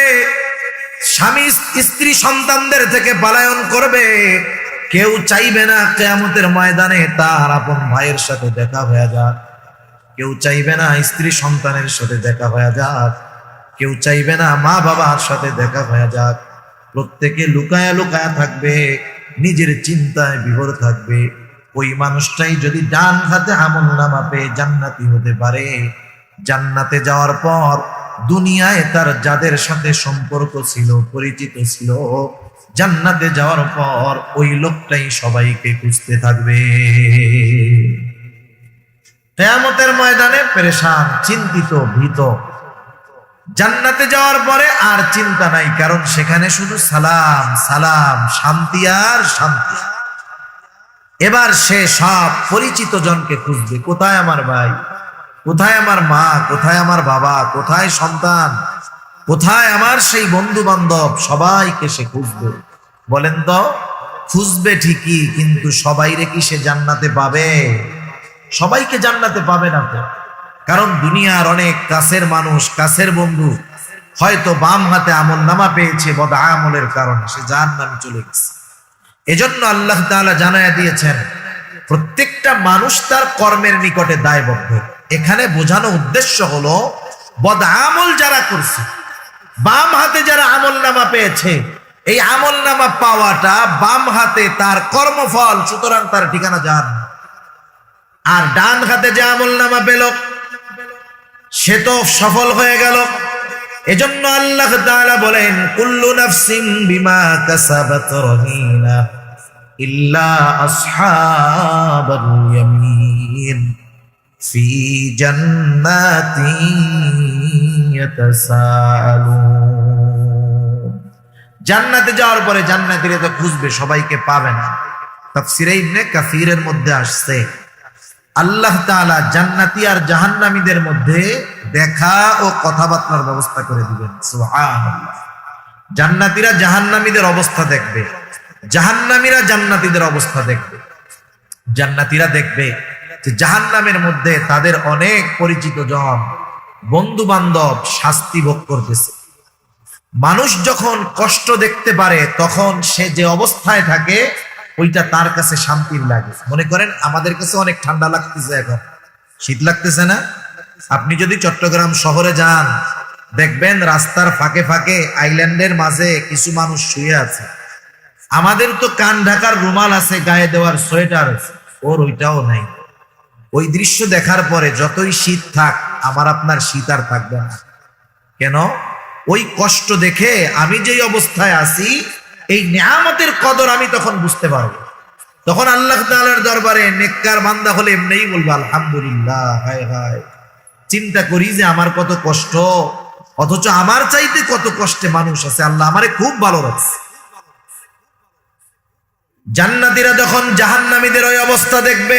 স্বামী স্ত্রী সন্তানদের থেকে পলায়ন করবে। কেউ চাইবে না কিয়ামতের ময়দানে তার আপন ভাইয়ের সাথে দেখা হয়ে যাক, কেউ চাইবে না স্ত্রী সন্তানের সাথে দেখা হয়ে যাক, কেউ চাইবে না মা বাবার সাথে দেখা হয়ে যাক। প্রত্যেকে লুকায়া লুকায়া থাকবে, নিজের চিন্তায় বিভোর থাকবে। ওই মানুষটাই যদি ডান হাতে আমলনামা পেয়ে জান্নাতি হতে পারে, জান্নাতে যাওয়ার পর দুনিয়ায় তার যাদের সাথে সম্পর্ক ছিল, পরিচিত ছিল, জান্নাতে যাওয়ার পর ওই লোকটাই সবাইকে খুঁজতে থাকবে। কিয়ামতের ময়দানে পেরেশান, চিন্তিত, ভীত। জান্নাতে যাওয়ার পরে আর চিন্তা নাই, কারণ সেখানে শুধু সালাম সালাম, শান্তি আর শান্তি। এবার সে সব পরিচিত জনকে খুঁজবে, কোথায় আমার ভাই, কোথায় আমার মা, কোথায় আমার বাবা, কোথায় সন্তান, কোথায় আমার সেই বন্ধু বান্ধব, সবাইকে সে খুঁজবে। বলেন তো খুঁজবে ঠিকই, কিন্তু সবাইরে কি সে জান্নাতে পাবে? সবাইকে জান্নাতে পাবে না তো। কারণ দুনিয়ার অনেক কাছের মানুষ, কাছের বন্ধু হয়তো বাম হাতে আমল নামা পেয়েছে, বদ আমলের কারণে সে জাহান্নামে চলে গেছে। এজন্য আল্লাহ তাআলা জানায়া দিয়েছেন প্রত্যেকটা মানুষ তার কর্মের নিকটে দায়বদ্ধ। এখানে বোঝানো উদ্দেশ্য হলো বদ আমল যারা করছে, বাম হাতে যারা আমল নামা পেয়েছে, এই আমল নামা পাওয়াটা বাম হাতে তার কর্মফল, সুতরাং তার ঠিকানা জাহান্নাম। আর ডান হাতে যে আমল নামা পেল সে তো সফল হয়ে গেল। এজন্য আল্লাহ তাআলা বলেন কুল্লু নাফসিন বিমা কাসাবাত রহিনা ইল্লা আসহাবাল ইয়ামিন ফি জান্নাতিন ইয়াতাসাআলুন। জান্নাতে যাওয়ার পরে জান্নাতীরা তো খুঁজবে, সবাইকে পাবে না। তাফসীরে ইবনে কাসীরের মধ্যে আসছে আল্লাহ তাআলা জান্নাতি আর জাহান্নামীদের মধ্যে দেখা ও কথাবার্তার ব্যবস্থা করে দিবেন। সুবহানাল্লাহ। জান্নাতীরা জাহান্নামীদের অবস্থা দেখবে, জাহান্নামীরা জান্নাতীদের অবস্থা দেখবে। জান্নাতীরা দেখবে যে জাহান্নামের মধ্যে তাদের অনেক পরিচিত জন, বন্ধু বান্ধব শাস্তি ভোগ করতেছে। মানুষ যখন কষ্ট দেখতে পারে তখন সে যে অবস্থায় থাকে ওইটা তার কাছে শান্তির লাগে। মনে করেন আমাদের কাছে অনেক ঠান্ডা লাগতেছে, এখন শীত লাগতেছে না? আপনি যদি চট্টগ্রাম শহরে যান দেখবেন রাস্তার ফাঁকে ফাঁকে আইল্যান্ডের মাঝে কিছু মানুষ শুয়ে আছে। আমাদের তো কান ঢাকার রুমাল আছে, গায়ে দেওয়ার সোয়েটার আছে, ওর ওইটাও নাই। ওই দৃশ্য দেখার পরে যতই শীত থাক আমার আপনার শীত আর থাকবে না। কেন? ওই কষ্ট দেখে আমি যেই অবস্থায় আছি এই নিয়ামতের কদর আমি তখন বুঝতে পারবো। তখন আল্লাহ তাআলার দরবারে নেককার বান্দা হলে এমনিই বলবো আলহামদুলিল্লাহ। হায় হায়, চিন্তা করি যে আমার কত কষ্ট, অথচ আমার চাইতে কত কষ্টে মানুষ আছে, আল্লাহ আমারে খুব ভালো রাখছে। জান্নাতীরা যখন জাহান্নামীদের ওই অবস্থা দেখবে,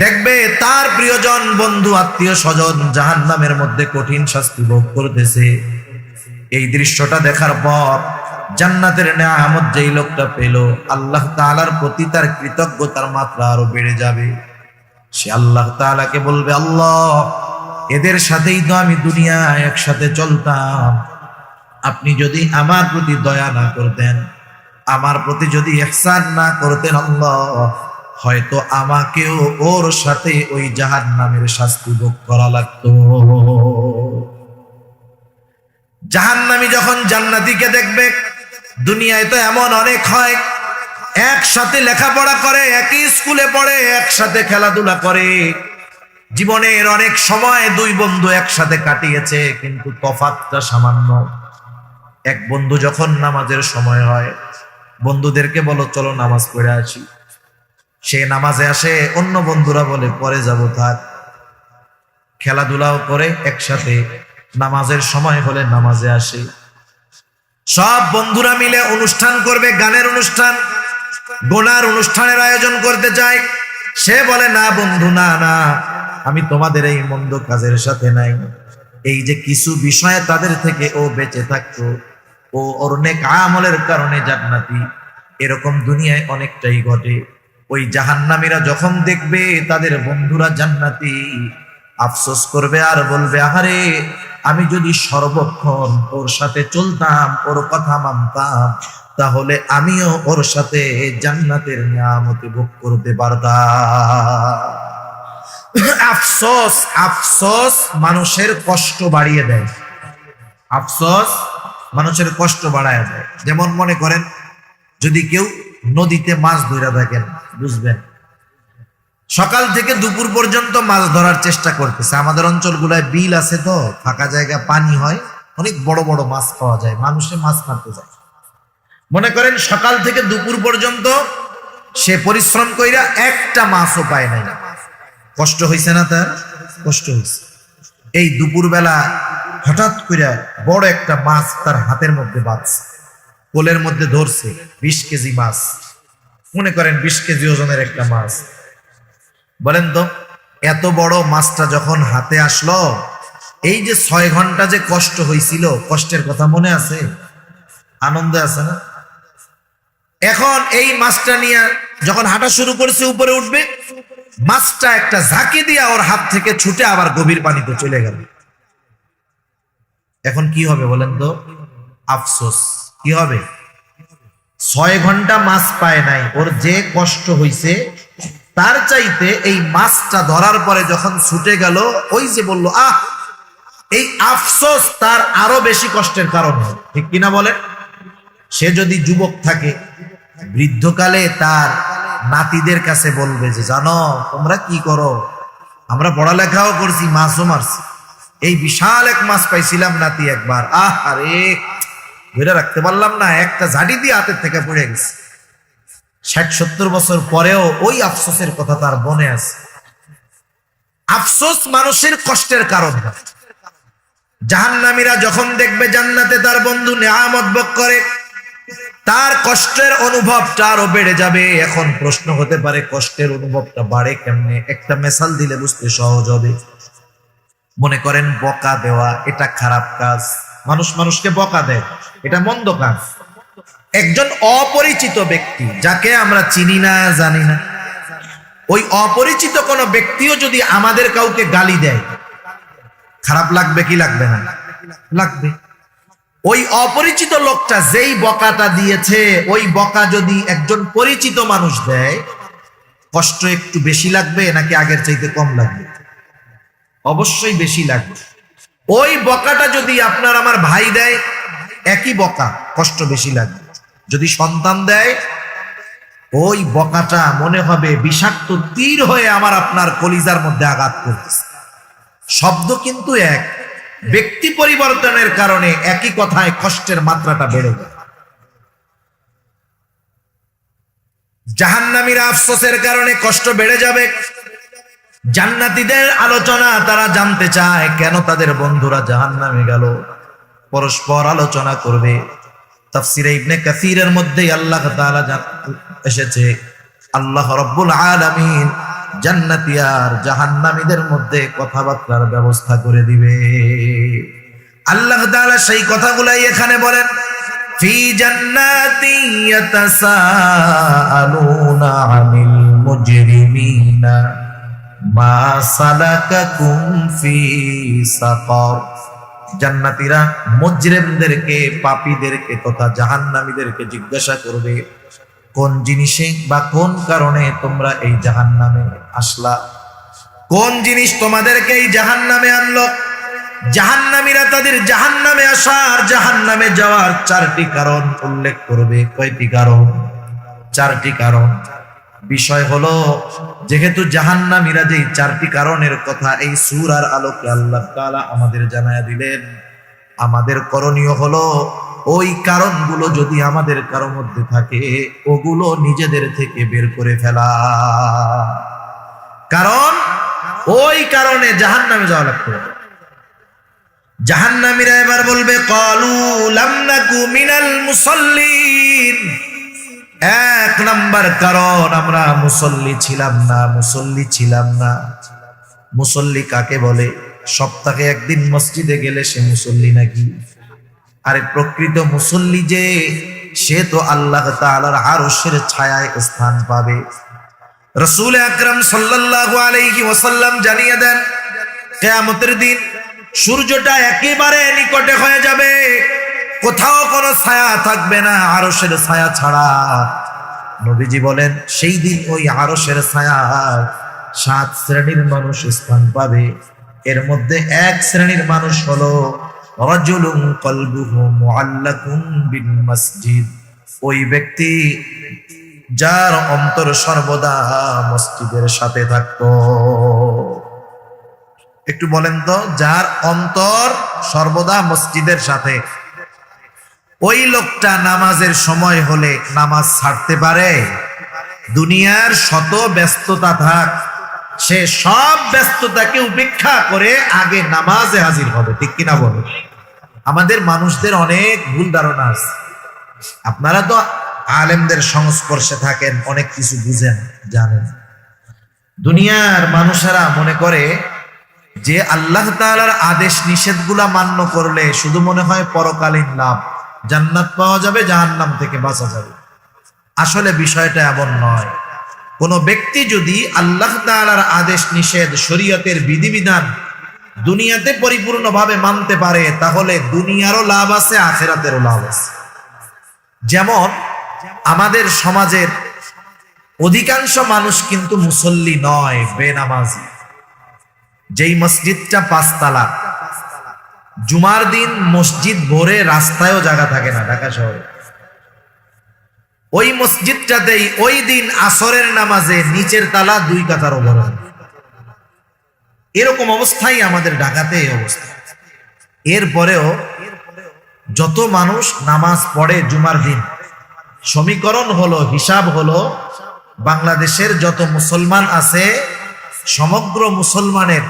দেখবে তার প্রিয়জন, বন্ধু, আত্মীয় স্বজন জাহান্নামের মধ্যে কঠিন শাস্তি ভোগ করতেছে। এই দৃশ্যটা দেখার পর জান্নাতের নিয়ামত যেই লোকটা পেল, আল্লাহ তাআলার প্রতি তার কৃতজ্ঞতার মাত্রা আরো বেড়ে যাবে। সে আল্লাহ তাআলাকে বলবে, আল্লাহ এদের সাথেই তো আমি দুনিয়ায় একসাথে চলতাম, আপনি যদি আমার প্রতি দয়া না করতেন, আমার প্রতি যদি ইহসান না করতেন আল্লাহ, হয়তো আমাকেও ওর সাথে ওই জাহান্নামের শাস্তি ভোগ করা লাগতো। জাহান্নামী যখন জান্নাতীকে দেখবে, দুনিয়ায় তো এমন অনেক হয়, একসাথে লেখাপড়া করে, একই স্কুলে পড়ে, একসাথে খেলাধুলা করে, জীবনের অনেক সময় দুই বন্ধু একসাথে কাটিয়েছে, কিন্তু তফাৎটা সামান্য। এক বন্ধু যখন নামাজের সময় হয় বন্ধুদেরকে বলো চলো নামাজ পড়ে আসি, সে নামাজে আসে, অন্য বন্ধুরা বলে পরে যাব, থাক। খেলাধুলাও করে একসাথে, নামাজের সময় হলে নামাজে আসে। সব বন্ধুরা মিলে অনুষ্ঠান করবে, গানের অনুষ্ঠান, গোনার অনুষ্ঠানের আয়োজন করতে চায়। সে বলে না বন্ধু, না না, আমি তোমাদের এই মন্দ কাজের সাথে নাই। এই যে কিছু বিষয়ে তাদের থেকে ও বেঁচে থাকতো, ও ওর নেক আমলের কারণে জান্নাতি। এরকম দুনিয়ায় অনেকটাই ঘটে। ওই জাহান্নামীরা যখন দেখবে তাদের বন্ধুরা জান্নাতি, আফসোস করবে আর বলবে, আহারে আমি যদি সর্বক্ষণ ওর সাথে চলতাম, ওর কথা মানতাম, তাহলে আমিও ওর সাথে জান্নাতের নিয়ামতে ভোগ করতে পারতাম। আফসোস, আফসোস মানুষের কষ্ট বাড়িয়ে দেয়। আফসোস মানুষের কষ্ট বাড়ায় দেয়। যেমন মনে করেন যদি কেউ নদীতে মাছ ধরে থাকেন, বুঝবেন সকাল থেকে দুপুর পর্যন্ত মাছ ধরার চেষ্টা করতেছে। আমাদের অঞ্চলগুলায় বিল আছে তো, ফাঁকা জায়গা, পানি হয়, অনেক বড় বড় মাছ পাওয়া যায়, মানুষে মাছ মারতে যায়। মনে করেন সকাল থেকে দুপুর পর্যন্ত সে পরিশ্রম কইরা একটা মাছও পায় নাই। কষ্ট হয়েছে না? তার কষ্ট হয়েছে। এই দুপুর বেলা হঠাৎ করে বড় একটা মাছ তার হাতের মধ্যে বাঁধছে, কোলের মধ্যে ধরছে, 20 কেজি মাছ। মনে করেন 20 কেজি ওজনের একটা মাছ। বলেন তো এত বড় মাছটা যখন হাতে আসলো, এই যে 6 ঘন্টা যে কষ্ট হয়েছিল, কষ্টের কথা মনে আছে? আনন্দ আছে না? এখন এই মাছটা নিয়ে যখন হাঁটা শুরু করেছে, উপরে উঠবে, মাছটা একটা ঝাঁকি দিয়া ওর হাত থেকে ছুটে আবার গভীর পানিতে চলে গেল। এখন কি হবে বলেন তো? আফসোস। কি হবে? 6 ঘন্টা মাছ পায় নাই, ওর যে কষ্ট হইছে তার চাইতে এই মাছটা ধরার পরে যখন ছুটে গেল, ওই যে বললো আহ, এই আফসোস তার আরো বেশি কষ্টের কারণ হয়। ঠিক কিনা বলেন? সে যদি যুবক থাকে, বৃদ্ধকালে তার নাতিদের কাছে বলবে যে জানো তোমরা কি করো, আমরা পড়ালেখাও করছি, মাছও মারছি, এই বিশাল এক মাছ পাইছিলাম নাতি একবার, আহ আরে ধরে রাখতে পারলাম না, একটা ঝাঁটি দিয়ে হাতের থেকে পড়ে গেছে। 60-70 বছর পরেও ওই আফসোসের কথা তার মনে আছে। আফসোস মানুষের কষ্টের কারণ। জাহান্নামীরা যখন দেখবে জান্নাতে তার বন্ধু নেয়ামত ভোগ করে, তার কষ্টের অনুভবটা আরো বেড়ে যাবে। এখন প্রশ্ন হতে পারে কষ্টের অনুভবটা বাড়ে কেমনে? একটা মেসাল দিলে বুঝতে সহজ হবে। মনে করেন বকা দেওয়া এটা খারাপ কাজ, মানুষ মানুষকে বকা দেয়, এটা মন্দ কাজ। একজন অপরিচিত ব্যক্তি যাকে আমরা চিনি না জানি না, ওই অপরিচিত কোনো ব্যক্তিও যদি আমাদের কাউকে গালি দেয়, খারাপ লাগবে কি লাগবে না? লাগবে। ওই অপরিচিত লোকটা যেই বকাটা দিয়েছে, ওই বকা যদি একজন পরিচিত মানুষ দেয়, কষ্ট একটু বেশি লাগবে নাকি আগের চাইতে কম লাগবে? অবশ্যই বেশি লাগবে। ওই বকাটা যদি আপনার আমার ভাই দেয়, একই বকা, কষ্ট বেশি লাগবে। যদি সন্তান দেয়, ওই বকাটা মনে হবে বিষাক্ত তীর হয়ে আমার আপনার কলিজার মধ্যে আঘাত করতেছে। শব্দ কিন্তু এক, ব্যক্তি পরিবর্তনের কারণে একই কথায় কষ্টের মাত্রাটা বেড়ে যায়। জাহান্নামীরা আফসোসের কারণে কষ্ট বেড়ে যাবে। জান্নাতীদের আলোচনা তারা জানতে চায় কেন তাদের বন্ধুরা জাহান্নামে গেল, পরস্পর আলোচনা করবে। তাফসীরে ইবনে কাসীরের মধ্যে আল্লাহ তাআলা এসেছে, আল্লাহ রাব্বুল আলামিন জান্নাতি আর জাহান্নামীদের মধ্যে কথাবার্তার ব্যবস্থা করে দিবে। আল্লাহ তাআলা সেই কথাগুলাই এখানে বলেন, ফি জান্নাতি ইয়াতাসাআলুনা আনিল মুজরিমিনা মা সালাকাকুম ফি সাকার। জান্নাতীরা মুজরিমদেরকে, পাপীদেরকে তথা জাহান্নামীদেরকে জিজ্ঞাসা করবে, কোন জিনিসে বা কোন কারণে তোমরা এই জাহান্নামে আসলা? কোন জিনিস তোমাদেরকে এই জাহান্নামে আনলো? জাহান্নামীরা তাদের জাহান্নামে আসার, জাহান্নামে যাওয়ার 4টি কারণ উল্লেখ করবে। কয়টি কারণ? 4টি কারণ। বিষয় হলো, যেহেতু জাহান্নামীরা যেই 4টি কারণের কথা এই সূরার আলোকে আল্লাহ তাআলা আমাদের জানায়া দিলেন, আমাদের করণীয় হলো ওই কারণগুলো যদি আমাদের কারো মধ্যে থাকে, ওগুলো নিজেদের থেকে বের করে ফেলা। কারণ ওই কারণে জাহান্নামে যাওয়া লাগবে। জাহান্নামীরা এবার বলবে, ক্বালু লাম নাকু মিনাল মুসাল্লিন। 1 নাম্বার কারণ, আমরা মুসল্লি ছিলাম না, মুসল্লি ছিলাম না। মুসল্লি কাকে বলে? সপ্তাহে একদিন মসজিদে গেলে সে মুসল্লি নাকি? আরে প্রকৃত মুসল্লি যে, সে তো আল্লাহ তাআলার আরশের ছায়ায় স্থান পাবে। রাসূল আকরাম সাল্লাল্লাহু আলাইহি ওয়াসাল্লাম জানিয়ে দেন, কিয়ামতের দিন সূর্যটা একেবারে নিকটে হয়ে যাবে, কোথাও কোনো ছায়া থাকবে না আরশের ছায়া ছাড়া। নবীজি বলেন, সেই দিন ওই আরশের ছায়া 7 শ্রেণীর মানুষ স্থান পাবে। এর মধ্যে 1 শ্রেণীর মানুষ হলো রাজুলুন কলবুহু মুআল্লাকুন বিল মসজিদ। ওই ব্যক্তি যার অন্তর সর্বদা মসজিদের সাথে থাকতো। একটু বলেন তো, যার অন্তর সর্বদা মসজিদের সাথে, ওই লোকটা নামাজের সময় হলে নামাজ ছাড়তে পারে? দুনিয়ার শত ব্যস্ততা থাক, সে সব ব্যস্ততাকে উপেক্ষা করে আগে নামাজে হাজির হবে। ঠিক কিনা বলো? আমাদের মানুষদের অনেক ভুল ধারণা আছে। আপনারা তো আলেমদের সংস্পর্শে থাকেন, অনেক কিছু বুঝেন, জানেন। দুনিয়ার মানুষেরা মনে করে যে আল্লাহ তাআলার আদেশ নিষেধগুলা মান্য করলে শুধু মনে হয় পরকালীন লাভ, জান্নাত পাওয়া যাবে, জাহান্নাম থেকে বাঁচা যাবে। আসলে বিষয়টা এমন নয়। কোন ব্যক্তি যদি আল্লাহ তাআলার আদেশ নিষেধ, শরীয়তের বিধিবিধান দুনিয়াতে পরিপূর্ণভাবে মানতে পারে, তাহলে দুনিয়ারও লাভ আছে, আখিরাতেরও লাভ আছে। যেমন আমাদের সমাজের অধিকাংশ মানুষ কিন্তু মুসল্লি নয়, বেনামাজি। যেই মসজিদটা 5 তালা, জুমার দিন মসজিদ ভরে রাস্তায়ও জায়গা থাকে না ঢাকা শহরে, ওই মসজিদটাতেই ওই দিন আসরের নামাজে নিচের তালা 2 কাতারও বড়। এরকম অবস্থায় আমাদের ঢাকাতে এই অবস্থা। এরপরেও যত মানুষ নামাজ পড়ে জুমার দিন, সমীকরণ হলো, হিসাব হলো, বাংলাদেশের যত মুসলমান আছে সমগ্র মুসলমানের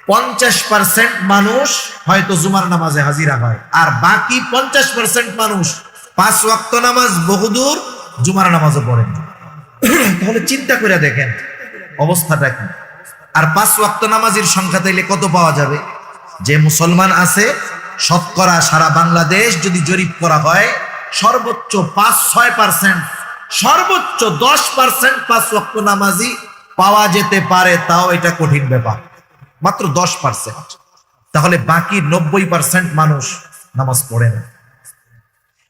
50% মানুষ হয়তো জুমার নামাজে হাজিরা হয়, আর বাকি 50% মানুষ 5 ওয়াক্ত নামাজ বহুদূর, জুমার নামাজও পড়েন। তাহলে চিন্তা করে দেখেন অবস্থাটা কি। আর 5 ওয়াক্ত নামাজের সংখ্যা তাইলে কত পাওয়া যাবে? যে মুসলমান আছে শতকরা সারা বাংলাদেশ যদি জরিপ করা হয়, সর্বোচ্চ 5-6%, সর্বোচ্চ 10% 5 ওয়াক্ত নামাজি পাওয়া যেতে পারে। তাও এটা কঠিন ব্যাপার, মাত্র 10%। তাহলে বাকি 90% মানুষ নামাজ পড়ে না।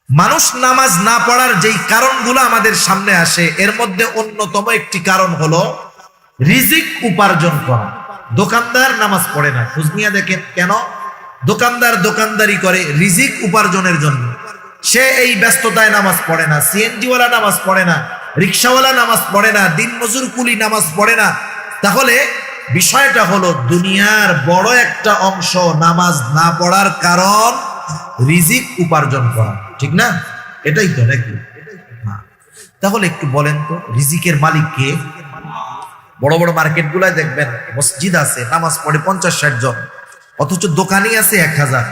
মানুষ নামাজ না পড়ার যেই কারণগুলো আমাদের সামনে আসে, এর মধ্যে অন্যতম একটি কারণ হলো রিজিক উপার্জন করা। দোকানদার নামাজ পড়ে না, খোঁজ নিয়ে দেখেন কেন? দোকানদার দোকানদারি করে রিজিক উপার্জনের জন্য। সে এই ব্যস্ততায় নামাজ পড়ে না, সিএনজিওয়ালা নামাজ পড়ে না, রিক্সাওয়ালা নামাজ পড়ে না, দিনমজুর কুলি নামাজ পড়ে না। তাহলে বিষয়টা হলো দুনিয়ার বড় একটা অংশ নামাজ না পড়ার কারণ রিজিক উপার্জন করা, ঠিক না? এটাই তো নাকি? তাহলে একটু বলেন তো, রিজিকের মালিক কে? বড় বড় মার্কেট গুলায় দেখবেন মসজিদ আছে, নামাজ পড়ে 50-60 জন, অথচ দোকানি আছে 1000।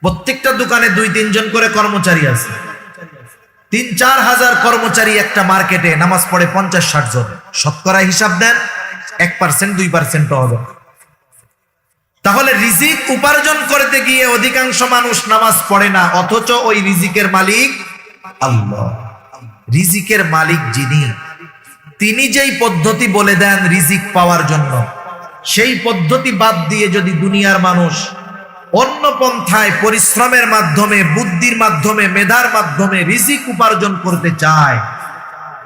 প্রত্যেকটা দোকানে 2-3 জন করে কর্মচারী আছে। 3-4 হাজার কর্মচারী একটা মার্কেটে, নামাজ পড়ে 50-60 জন। শতকরা হিসাব দেন, 1%-2% হবে। তাহলে রিজিক উপার্জন করতে গিয়ে অধিকাংশ মানুষ নামাজ পড়ে না, অথচ ওই রিজিকের মালিক আল্লাহ। রিজিকের মালিক যিনি, তিনি যেই পদ্ধতি বলে দেন রিজিক পাওয়ার জন্য, সেই পদ্ধতি বাদ দিয়ে যদি দুনিয়ার মানুষ অন্য পন্থায় পরিশ্রমের মাধ্যমে, বুদ্ধির মাধ্যমে, মেধার মাধ্যমে রিজিক উপার্জন করতে চায়,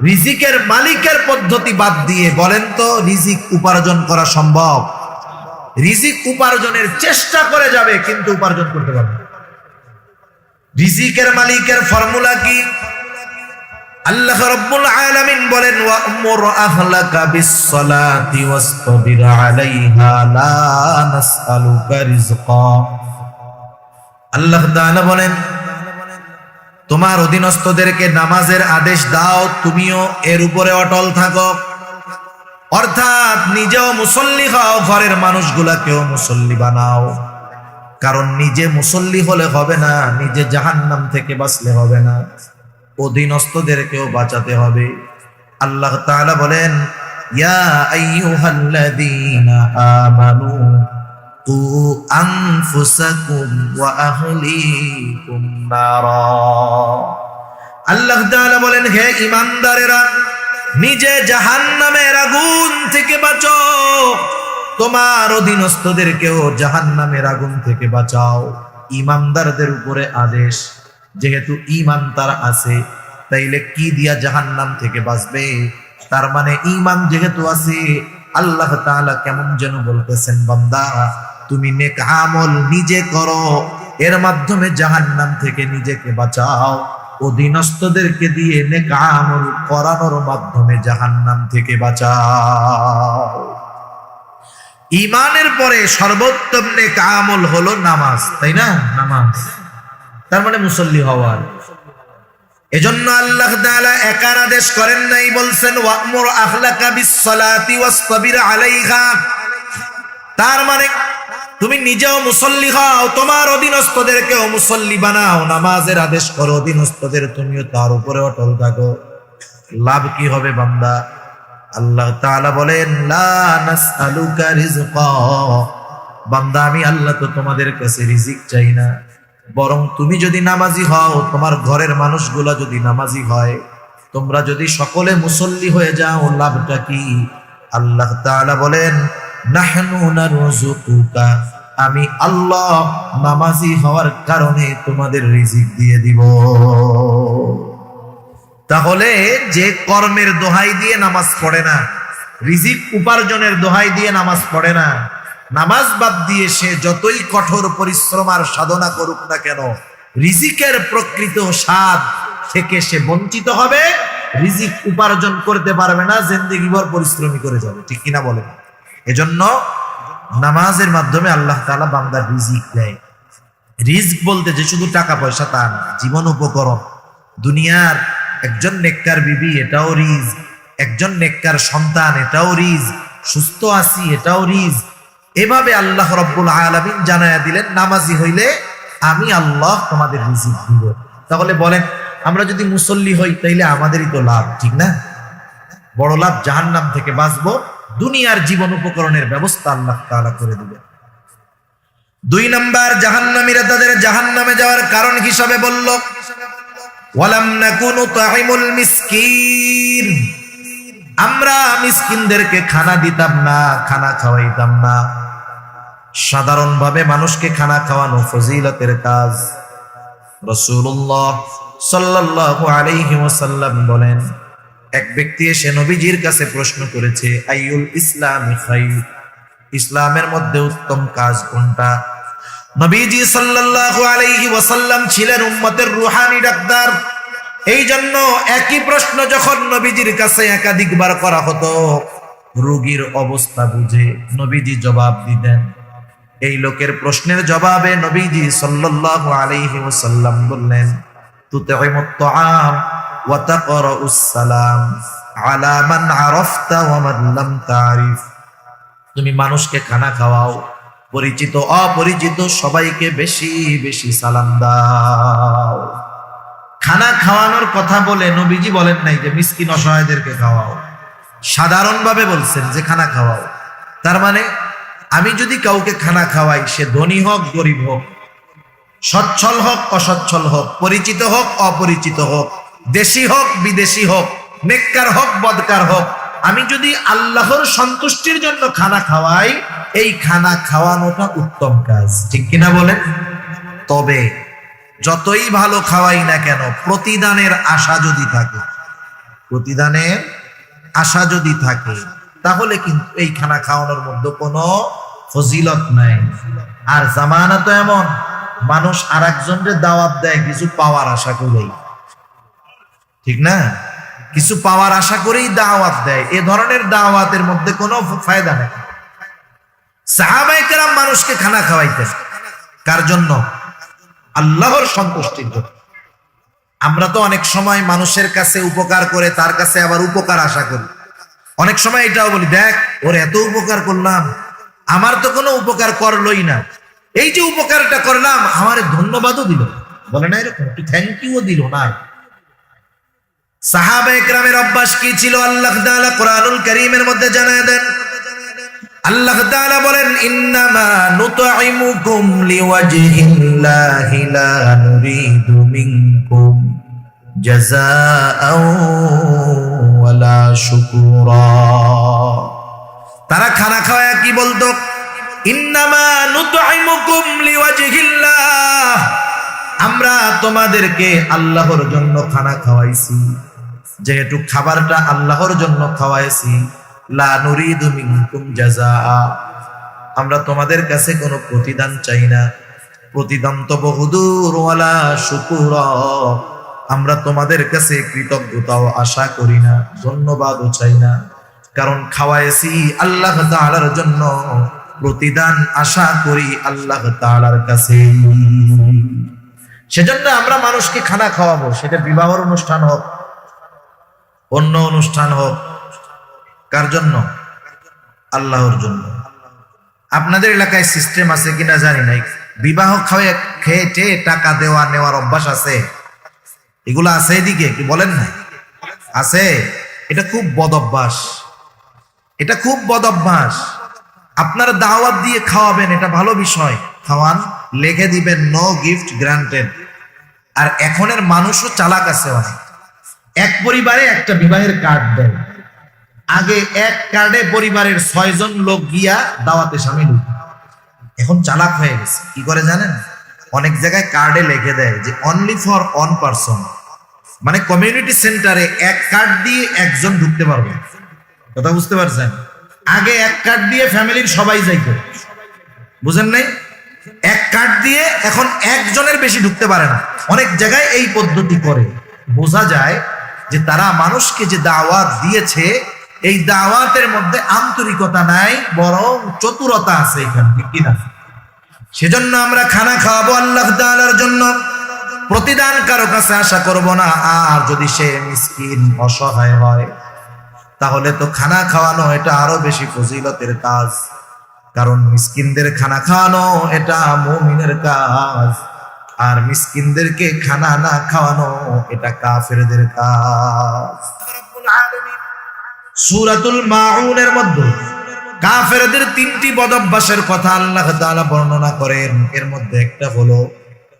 রিজিকের মালিকের পদ্ধতি বাদ দিয়ে বলেন তো রিজিক উপার্জন করা সম্ভব? রিজিক উপার্জনের চেষ্টা করে যাবে, কিন্তু উপার্জন করতে পারবে না। রিজিকের মালিকের ফর্মুলা কি? আল্লাহ রাব্বুল আলামিন বলেন, ওয়া'মুর আহলাকা বিস-সালাতি ওয়াসতাবির আলাইহা লা নাসআলুকা রিজকা। আল্লাহ তাআলা বলেন, তোমার অধীনস্থদেরকে নামাজের আদেশ দাও, তুমিও এর উপরে অটল থাকো। অর্থাৎ নিজেও মুসল্লি হও, ঘরের মানুষগুলাকেও মুসল্লি বানাও। কারণ নিজে মুসল্লি হলে হবে না, নিজে জাহান্নাম থেকে বাঁচলে হবে না, অধীনস্থদেরকেও বাঁচাতে হবে। আল্লাহ তাআলা বলেন, ইয়া আইয়ুহাল্লাযীনা আমানু কু আনফুসাকুম ওয়া আহলিকুম নারা। আল্লাহ তাআলা বলেন, হে ঈমানদারেরা, নিজে জাহান্নামের আগুন থেকে বাঁচো, তোমার অধীনস্থদেরকেও জাহান্নামের আগুন থেকে বাঁচাও। ঈমানদারদের উপরে আদেশ। যেহেতু ঈমান তার আছে, তাইলে কি দিয়া জাহান্নাম থেকে বাঁচবে? তার মানে ঈমান যেহেতু আছে, আল্লাহ তাআলা কেমন যেন বলতেছেন, বান্দা তুমি নেক আমল নিজে করো, এর মাধ্যমে জাহান্নাম থেকে নিজেকে বাঁচাও। অধীনস্থদেরকে দিয়ে নেক আমল করানোর মাধ্যমে জাহান্নাম থেকে বাঁচাও। ঈমানের পরে সর্বোত্তম নেক আমল হলো নামাজ, তাই না? নামাজ তার মানে মুসল্লি হওয়ার। এজন্য আল্লাহ তাআলা একার আদেশ করেন নাই, বলছেন ওয়া'মুর আহলাকা বিস-সালাতি ওয়াসতাবির আলাইহা। তার মানে তুমি নিজেও মুসল্লি হও, তোমার অধীনস্থদেরকেও মুসল্লি বানাও, নামাজের আদেশ করো, অধীনস্থদের তুমিও তার উপরে অটল থাকো। লাভ কি হবে বান্দা? আল্লাহ তাআলা বলেন, লা নাসআলুকা রিজকা। বান্দা আমি আল্লাহ তো তোমাদের কাছে রিজিক চাই না, বরং তুমি যদি নামাজি হও, তোমার ঘরের মানুষগুলা যদি নামাজি হয়, তোমরা যদি সকলে মুসল্লি হয়ে যাও, লাভটা কি? আল্লাহ তাআলা বলেন, নাহনু নারযুকুকা, আমি আল্লাহ নামাজি হওয়ার কারণে তোমাদের রিজিক দিয়ে দিব। তাহলে যে কর্মের দোহাই দিয়ে নামাজ পড়ে না, রিজিক উপার্জনের দোহাই দিয়ে নামাজ পড়ে না, নামাজ বাদ দিয়ে সে যতই কঠোর পরিশ্রম আর সাধনা করুক না কেন, রিজিকের প্রকৃত স্বাদ থেকে সে বঞ্চিত হবে, রিজিক উপার্জন করতে পারবে না, জিন্দেগিভর পরিশ্রমী করে যাবে। ঠিক কিনা বলেন? এজন্য নামাজের মাধ্যমে আল্লাহ তাআলা বান্দার রিজিক দেয়। রিজিক বলতে যে শুধু টাকা পয়সা তা না, জীবন উপকরণ। দুনিয়ার একজন নেককার বিবি, এটাও রিজিক। একজন নেককার সন্তান, এটাও রিজিক। সুস্থ আছি, এটাও রিজিক। এভাবে আল্লাহ রাব্বুল আলামিন জানায়া দিলেন, নামাজি হইলে আমি আল্লাহ তোমাদের রিজিক দিব। তাহলে বলেন, আমরা যদি মুসল্লি হই তাইলে আমাদেরই তো লাভ, ঠিক না? বড় লাভ, জাহান্নাম থেকে বাঁচবো, দুনিয়ার জীবন উপকরণের ব্যবস্থা আল্লাহ তাআলা করে দিবেন। 2 নাম্বার, জাহান্নামীরা তাদের জাহান্নামে যাওয়ার কারণ হিসাবে বলল, ওয়ালাম নাকুনু তাইমুল মিসকিন, আমরা মিসকিনদেরকে খানা দিতাম না, খানা খাওয়াইতাম না। সাধারণভাবে মানুষকে খানা খাওয়ানো ফজিলতের কাজ। রাসূলুল্লাহ সাল্লাল্লাহু আলাইহি ওয়াসাল্লাম বলেন, এক ব্যক্তি এসে নবীজির কাছে প্রশ্ন করেছে, আইয়ুল ইসলামি খায়র, ইসলামের মধ্যে উত্তম কাজ কোনটা? নবীজি সাল্লাল্লাহু আলাইহি ওয়াসাল্লাম ছিলেন উম্মতের রূহানী ডাক্তার। এই জন্য একই প্রশ্ন যখন নবীজির কাছে একাধিকবার করা হতো, রোগীর অবস্থা বুঝে নবীজি জবাব দিতেন। এই লোকের প্রশ্নের জবাবে নবীজি সাল্লাল্লাহু আলাইহি ওয়াসাল্লাম বললেন, তুতঈমুত তাআম ওয়া তাকরাউস সালাম আলা মান আরাফতা ওয়া মান লাম তারিফ, তুমি মানুষকে খানা খাওয়াও, পরিচিত অপরিচিত সবাইকে বেশি বেশি সালাম দাও। খানা খাওয়ানোর কথা বলে নবীজি বলেন নাই যে মিসকিন অসহায়দেরকে খাওয়াও, সাধারণভাবে বলছেন যে খানা খাওয়াও। তার মানে আমি যদি কাউকে খানা খাওয়াই, সে ধনী হোক গরিব হোক, সচ্ছল হোক অসচ্ছল হোক, পরিচিত হোক অপরিচিত হোক, দেশি হোক বিদেশি হোক, নেককার হোক বদকার হোক, আমি যদি আল্লাহর সন্তুষ্টির জন্য খানা খাওয়াই, এই খানা খাওয়ানোটা উত্তম কাজ। ঠিক কিনা বলেন? তবে যতই ভালো খাওয়াই না কেন, প্রতিদানের আশা যদি থাকে, প্রতিদানের আশা যদি থাকে, তাহলে কিন্তু এই খানা খাওয়ানোর মধ্যে কোনো ফজিলত নাই। আর জামানা তো এমন, মানুষ আর একজনের দাওয়াত দেয় কিছু পাওয়ার আশা করেই, ঠিক না? কিছু পাওয়ার আশা করেই দাওয়াত দেয়। এ ধরনের দাওয়াতের মধ্যে কোনো ফায়দা নেই। সাহাবায়ে কেরাম মানুষকে খানা খাওয়াইতেন কার জন্য? আল্লাহর সন্তুষ্টির জন্য। আমরা তো অনেক সময় মানুষের কাছে উপকার করে তার কাছে আবার উপকার আশা করি। অনেক সময় এটাও বলি, দেখ ওর এত উপকার করলাম, আমার তো কোনো উপকার করলোই না, এই যে উপকারটা করলাম আমার ধন্যবাদও দিল, বলে না এরকম, একটু থ্যাংক ইউও দিল না। সাহাবায়ে কেরামের অভ্যাস কি ছিল? আল্লাহ তাআলা কোরআনুল কারীমের মধ্যে জানায় দেন। আল্লাহ তাআলা বলেন, ইন্নামা নুতঈমুকুম লিওয়াজহিল্লাহি লা নুরিদু মিনকুম জাযাআও ওয়ালা শুকুরা। তারা খানা খাওয়া কি বলতো? ইন্নামা নুতঈমুকুম লিওয়াজহিল্লাহ, আমরা তোমাদেরকে আল্লাহর জন্য খানা খাওয়াইছি, যেহেতু খাবারটা আল্লাহর জন্য খাওয়াইছি, লা নুরিদু মিনকুম জাযাআ, আমরা তোমাদের কাছে কোনো প্রতিদান চাই না। প্রতিদান তো বহুদূর, ওয়ালা শুকুরা, আমরা তোমাদের কাছে কৃতজ্ঞতাও আশা করি না, ধন্যবাদও চাই না। কারণ খাওয়াইছি আল্লাহ তাআলার জন্য, প্রতিদান আশা করি আল্লাহ তাআলার কাছে। সেজন্য আমরা মানুষকে খানা খাওয়াবো, সেটা বিবাহের অনুষ্ঠান হোক, অন্য অনুষ্ঠান হোক। কার জন্য? আল্লাহর জন্য। আপনাদের এলাকায় সিস্টেম আছে কিনা জানি নাই, বিবাহ খাওয়া খেয়ে টাকা দেওয়া নেওয়ার অভ্যাস আছে? এগুলো আছে এদিকে? কি বলেন না? আছে? এটা খুব বদ অভ্যাস, এটা খুব বদ অভ্যাস। আপনারা দাওয়াত দিয়ে খাওয়াবেন, এটা ভালো বিষয়, খাওয়ান, লিখে দিবেন নো গিফট গ্রান্টেড। আর এখনের মানুষও চালাক আছে অনেক। এক পরিবারে একটা বিবাহের কার্ড দেয়, আগে এক কার্ডে পরিবারের 6 জন লোক গিয়া দাওয়াতে শামিল হইত। এখন চালাক হয়ে গেছে, কি করে জানেন? অনেক জায়গায় কার্ডে লিখে দেয় যে অনলি ফর 1 পারসন, মানে কমিউনিটি সেন্টারে এক কার্ড দিয়ে একজন ঢুকতে পারবে। কথা বুঝতে পারছেন? আগে এক কার্ড দিয়ে ফ্যামিলির সবাই যাইত, বুঝেন নাই? এক কার্ড দিয়ে এখন একজনের বেশি ঢুকতে পারে না। অনেক জায়গায় এই পদ্ধতি করে। বোঝা যায় যে তারা মানুষকে যে দাওয়াত দিয়েছে, এই দাওয়াতের মধ্যে আন্তরিকতা নাই, বরং চতুরতা আছে এখানে, ঠিক কিনা? সেজন্য আমরা খানা খাওয়াবো আল্লাহ তাআলার জন্য, প্রতিদান কারো কাছে আশা করব না। আর যদি সে মিসকিন অসহায় হয়, তাহলে তো খানা খাওয়ানো এটা আরো বেশি ফজিলতের কাজ। কারণ মিসকিনদের খানা খাওয়ানো এটা মুমিনের কাজ, আর মিসকিনদেরকে খানা না খাওয়ানো এটা কাফেরদের কাজ। রব্বুল আলামিন সূরাতুল মাউনের মধ্যে কাফেরদের 3টি বদঅভ্যাসের কথা আল্লাহ তাআলা বর্ণনা করেন। এর মধ্যে একটা হলো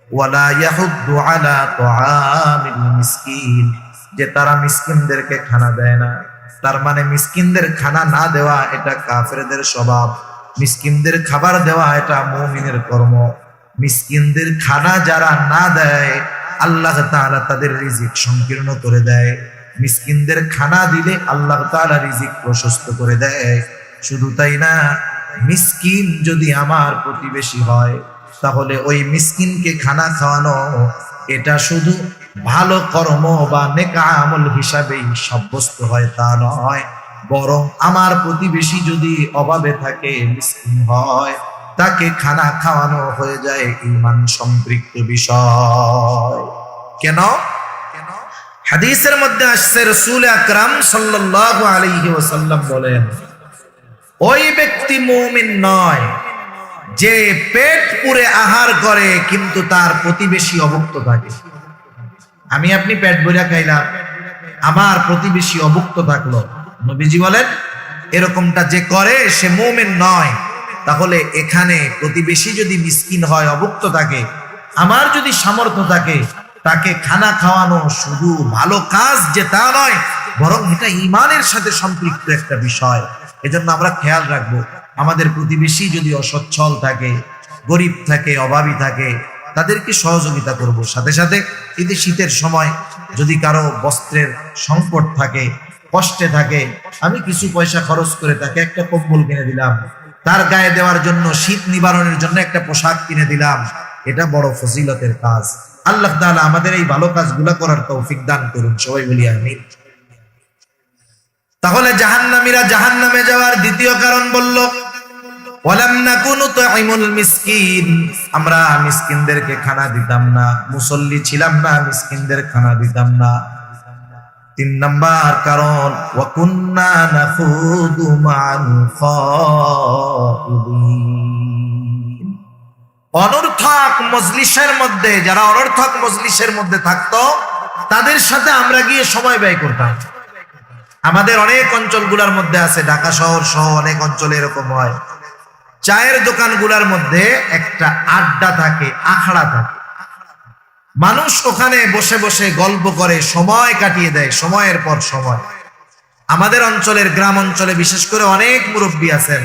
ওয়ালা ইয়াহুদ্দু আলা তুআমিল মিসকিন, যে তারা মিসকিনদেরকে খানা দেয় না। তার মানে মিসকিনদের খানা না দেওয়া এটা কাফেরদের স্বভাব, মিসকিনদের খাবার দেওয়া এটা মুমিনের কর্ম। মিসকিনদের খানা যারা না দেয়, আল্লাহ তাআলা তাদের রিজিক সংকীর্ণ করে দেয়। মিসকিনদের খানা দিলে আল্লাহ তাআলা রিজিক প্রশস্ত করে দেয়। শুধু তাই না, মিসকিন যদি আমার প্রতিবেশী হয়, তাহলে ওই মিসকিনকে খানা খাওয়ানো এটা শুধু ভালো কর্ম বা নেক আমল হিসাবেই সাব্যস্ত হয় তা নয়, বরং আমার প্রতিবেশী যদি অভাবে থাকে, মিসকিন হয়, তাকে খানা খাওয়ানো হয়ে যায় ঈমান সম্পৃক্ত বিষয়। কেন? হাদিসের মধ্যে আসছে রাসূল আকরাম সাল্লাল্লাহু আলাইহি ওয়াসাল্লাম বলেন, ওই ব্যক্তি মুমিন নয় যে পেট পুরে আহার করে কিন্তু তার প্রতিবেশী অভুক্ত থাকে। আমি আপনি পেট ভরে খাইলাম, আমার প্রতিবেশী অভুক্ত থাকলো। নবীজি বলেন এরকমটা যে করে সে মুমিন নয়। তাহলে এখানে প্রতিবেশী যদি মিসকিন হয়, অভুক্ত থাকে, আমার যদি সামর্থ্য থাকে, তাকে খানা খাওয়ানো শুধু ভালো কাজ যে তা নয়, বরং এটা ঈমানের সাথে সম্পৃক্ত একটা বিষয়। এজন্য আমরা খেয়াল রাখবো, আমাদের প্রতিবেশী যদি অসচ্ছল থাকে, গরিব থাকে, অভাবী থাকে, তাদেরকে সহযোগিতা করব। সাথে সাথে এই যে শীতের সময় যদি কারো বস্ত্রের সংকট থাকে, কষ্টে থাকে, আমি কিছু পয়সা খরচ করে তাকে একটা কম্বল কিনে দিলাম, তার গায়ে দেওয়ার জন্য, শীত নিবারণের জন্য একটা পোশাক কিনে দিলাম, এটা বড় ফজিলতের কাজ। আল্লাহ তাআলা আমাদের এই ভালো কাজগুলো করার তৌফিক দান করুন, সবাই বলি আমিন। তাহলে জাহান্নামীরা জাহান্নামে যাওয়ার দ্বিতীয় কারণ বলল, ওয়ালাম নাকুনু তুইমুল মিসকিন, আমরা মিসকিনদেরকে খানা দিতাম না, মুসল্লি ছিলাম না, মিসকিনদের খানা দিতাম না। 3 নাম্বার কারণ, ওয়া কুন্না নাখুদু মা'আল খাইদিন, অনর্থক মজলিসের মধ্যে, যারা অনর্থক মজলিসের মধ্যে থাকতো তাদের সাথে আমরা গিয়ে সময় ব্যয় করতাম। আমাদের অনেক অঞ্চলগুলোর মধ্যে আছে, ঢাকা শহর সহ অনেক অঞ্চলে এরকম হয়, চায়ের দোকানগুলোর মধ্যে একটা আড্ডা থাকে, আখড়া থাকে, মানুষ ওখানে বসে বসে গল্প করে, সময় কাটিয়ে দেয়, সময়ের পর সময়। আমাদের অঞ্চলের, গ্রাম অঞ্চলে বিশেষ করে অনেক মুরব্বী আছেন,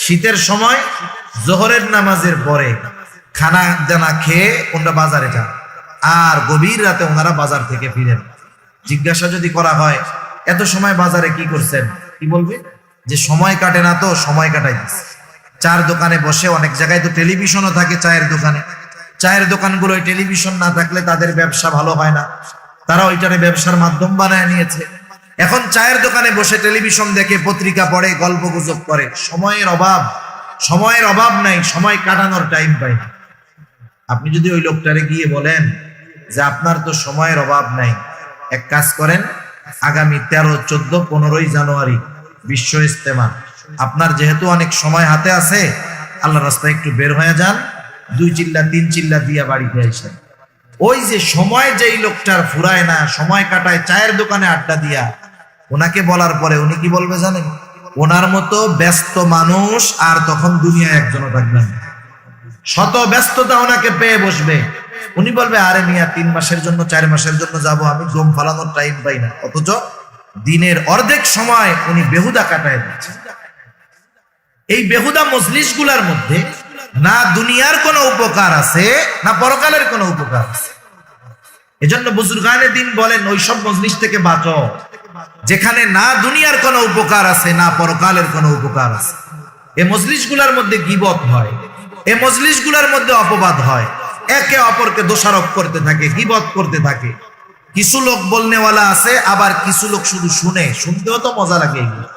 শীতের সময় জোহরের নামাজের পরে খানা দানা খেয়ে ওনারা বাজারে যান, আর গভীর রাতে ওনারা বাজার থেকে ফিরেন। জিজ্ঞাসা যদি করা হয় এত সময় বাজারে কি করছেন, কি বলবে? যে সময় কাটে না, তো সময় কাটাই দিচ্ছে। চার দোকানে বসে, অনেক জায়গায় তো টেলিভিশনও থাকে চায়ের দোকানে, চায়ের দোকানগুলোয় টেলিভিশন না থাকলে তাদের ব্যবসা ভালো হয় না, তারা ওইটারে ব্যবসার মাধ্যম বানায় নিয়েছে। এখন চায়ের দোকানে বসে টেলিভিশন দেখে, পত্রিকা পড়ে, গল্প গুজব করে। সময়ের অভাব নাই, সময় কাটানোর টাইম পাই না। আপনি যদি ওই লোকটারে গিয়ে বলেন যে আপনার তো সময়ের অভাব নাই, এক কাজ করেন, আগামী 13, 14, 15ই জানুয়ারি বিশ্ব ইজতেমা, আপনার যেহেতু অনেক সময় হাতে আছে, আল্লাহ রাস্তায় একটু বের হয়ে যান, 2 চিল্লা 3 চিল্লা দিয়া বাড়িতে আসেন। ওই যে সময় যেই লোকটার ফুরায় না, সময় কাটায় চায়ের দোকানে আড্ডা দিয়া, ওনাকে বলার পরে উনি কি বলবে জানেন? ওনার মতো ব্যস্ত মানুষ আর তখন দুনিয়ায় একজনও থাকবেন না। শত ব্যস্ততা ওনাকে পেয়ে বসবে, উনি বলবে আরে মিয়া 3 মাসের জন্য 4 মাসের জন্য যাব, আমি দম ফালানোর টাইম পাই না। অথচ দিনের অর্ধেক সময় উনি বেহুদা কাটায় দিচ্ছেন। এই বেহুদা মজলিসগুলোর মধ্যে না দুনিয়ার কোনো উপকার আছে না পরকালের কোনো উপকার আছে। এজন্য বুজুর্গানে দিন বলেন ওইসব মজলিস থেকে বাঁচো যেখানে না দুনিয়ার কোনো উপকার আছে না পরকালের কোনো উপকার আছে। এই মজলিসগুলোর মধ্যে গীবত হয়, এই মজলিসগুলোর মধ্যে অপবাদ হয়, একে অপরকে দোষারোপ করতে থাকে, গীবত করতে থাকে। কিছু লোক বলনেওয়ালা আছে, আবার কিছু লোক শুধু শুনে, শুনতেও তো মজা লাগে এগুলো।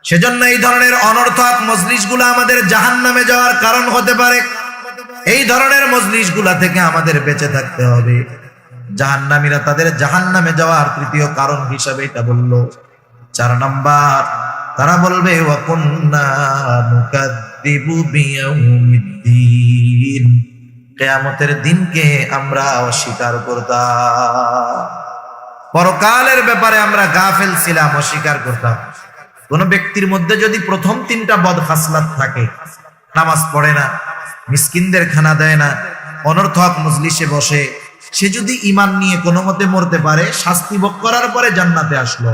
সেজন্য এই ধরনের অনর্থক মজলিসগুলো আমাদের জাহান্নামে যাওয়ার কারণ হতে পারে। এই ধরনের মজলিসগুলা থেকে আমাদের বেঁচে থাকতে হবে। জাহান্নামীরা তাদের জাহান্নামে যাওয়ার তৃতীয় কারণ হিসাবে এটা বলল। 4 নাম্বার, তারা বলবে ওয়া কুন্না নুকাদ্দিবু বিয়াউমিদ্দিন, কিয়ামতের দিনকে আমরা অস্বীকার করতাম। পরকালের ব্যাপারে আমরা গাফেল ছিলাম, অস্বীকার করতাম। কোন ব্যক্তির মধ্যে যদি প্রথম 3টা বদ খাসলাত থাকে, নামাজ পড়ে না, মিসকিনদের খানা দেয় না, অনর্থক মজলিসে বসে, সে যদি ঈমান নিয়ে কোনো মতে মরতে পারে, শাস্তি ভোগ করার পরে জান্নাতে আসলো।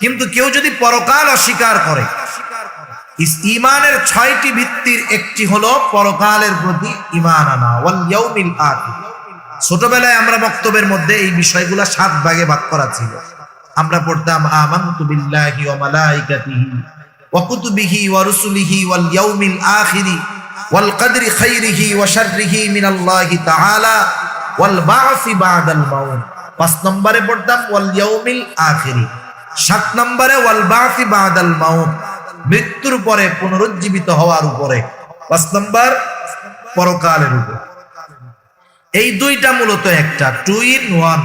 কিন্তু কেউ যদি পরকাল অস্বীকার করে, ঈমানের 6টি ভিত্তির একটি হলো পরকালের প্রতি ঈমান আনা, ওয়াল ইয়াউমিল আখির। ছোটবেলায় আমরা বক্তব্যের মধ্যে এই বিষয়গুলো 7 ভাগে ভাগ করা ছিল। আমরা পড়তাম আমানতু বিল্লাহি ওয়া মালাইকাতিহি ওয়া কুতুবিহি ওয়া রুসুলিহি ওয়াল ইয়াউমিল আখিরি ওয়াল কদরি খাইরিহি ওয়া শাররিহি মিনাল্লাহি তাআলা ওয়াল বা'সি বা'দাল মাউত। 5 নম্বরে পড়তাম ওয়াল ইয়াউমিল আখিরি। 7 নম্বরে ওয়াল বা'সি বা'দাল মাউত, মৃত্যুর পরে পুনরুজ্জীবিত হওয়ার উপরে। 5 নম্বর পরকালের উপর। এই দুইটা মূলত একটা 2 in 1।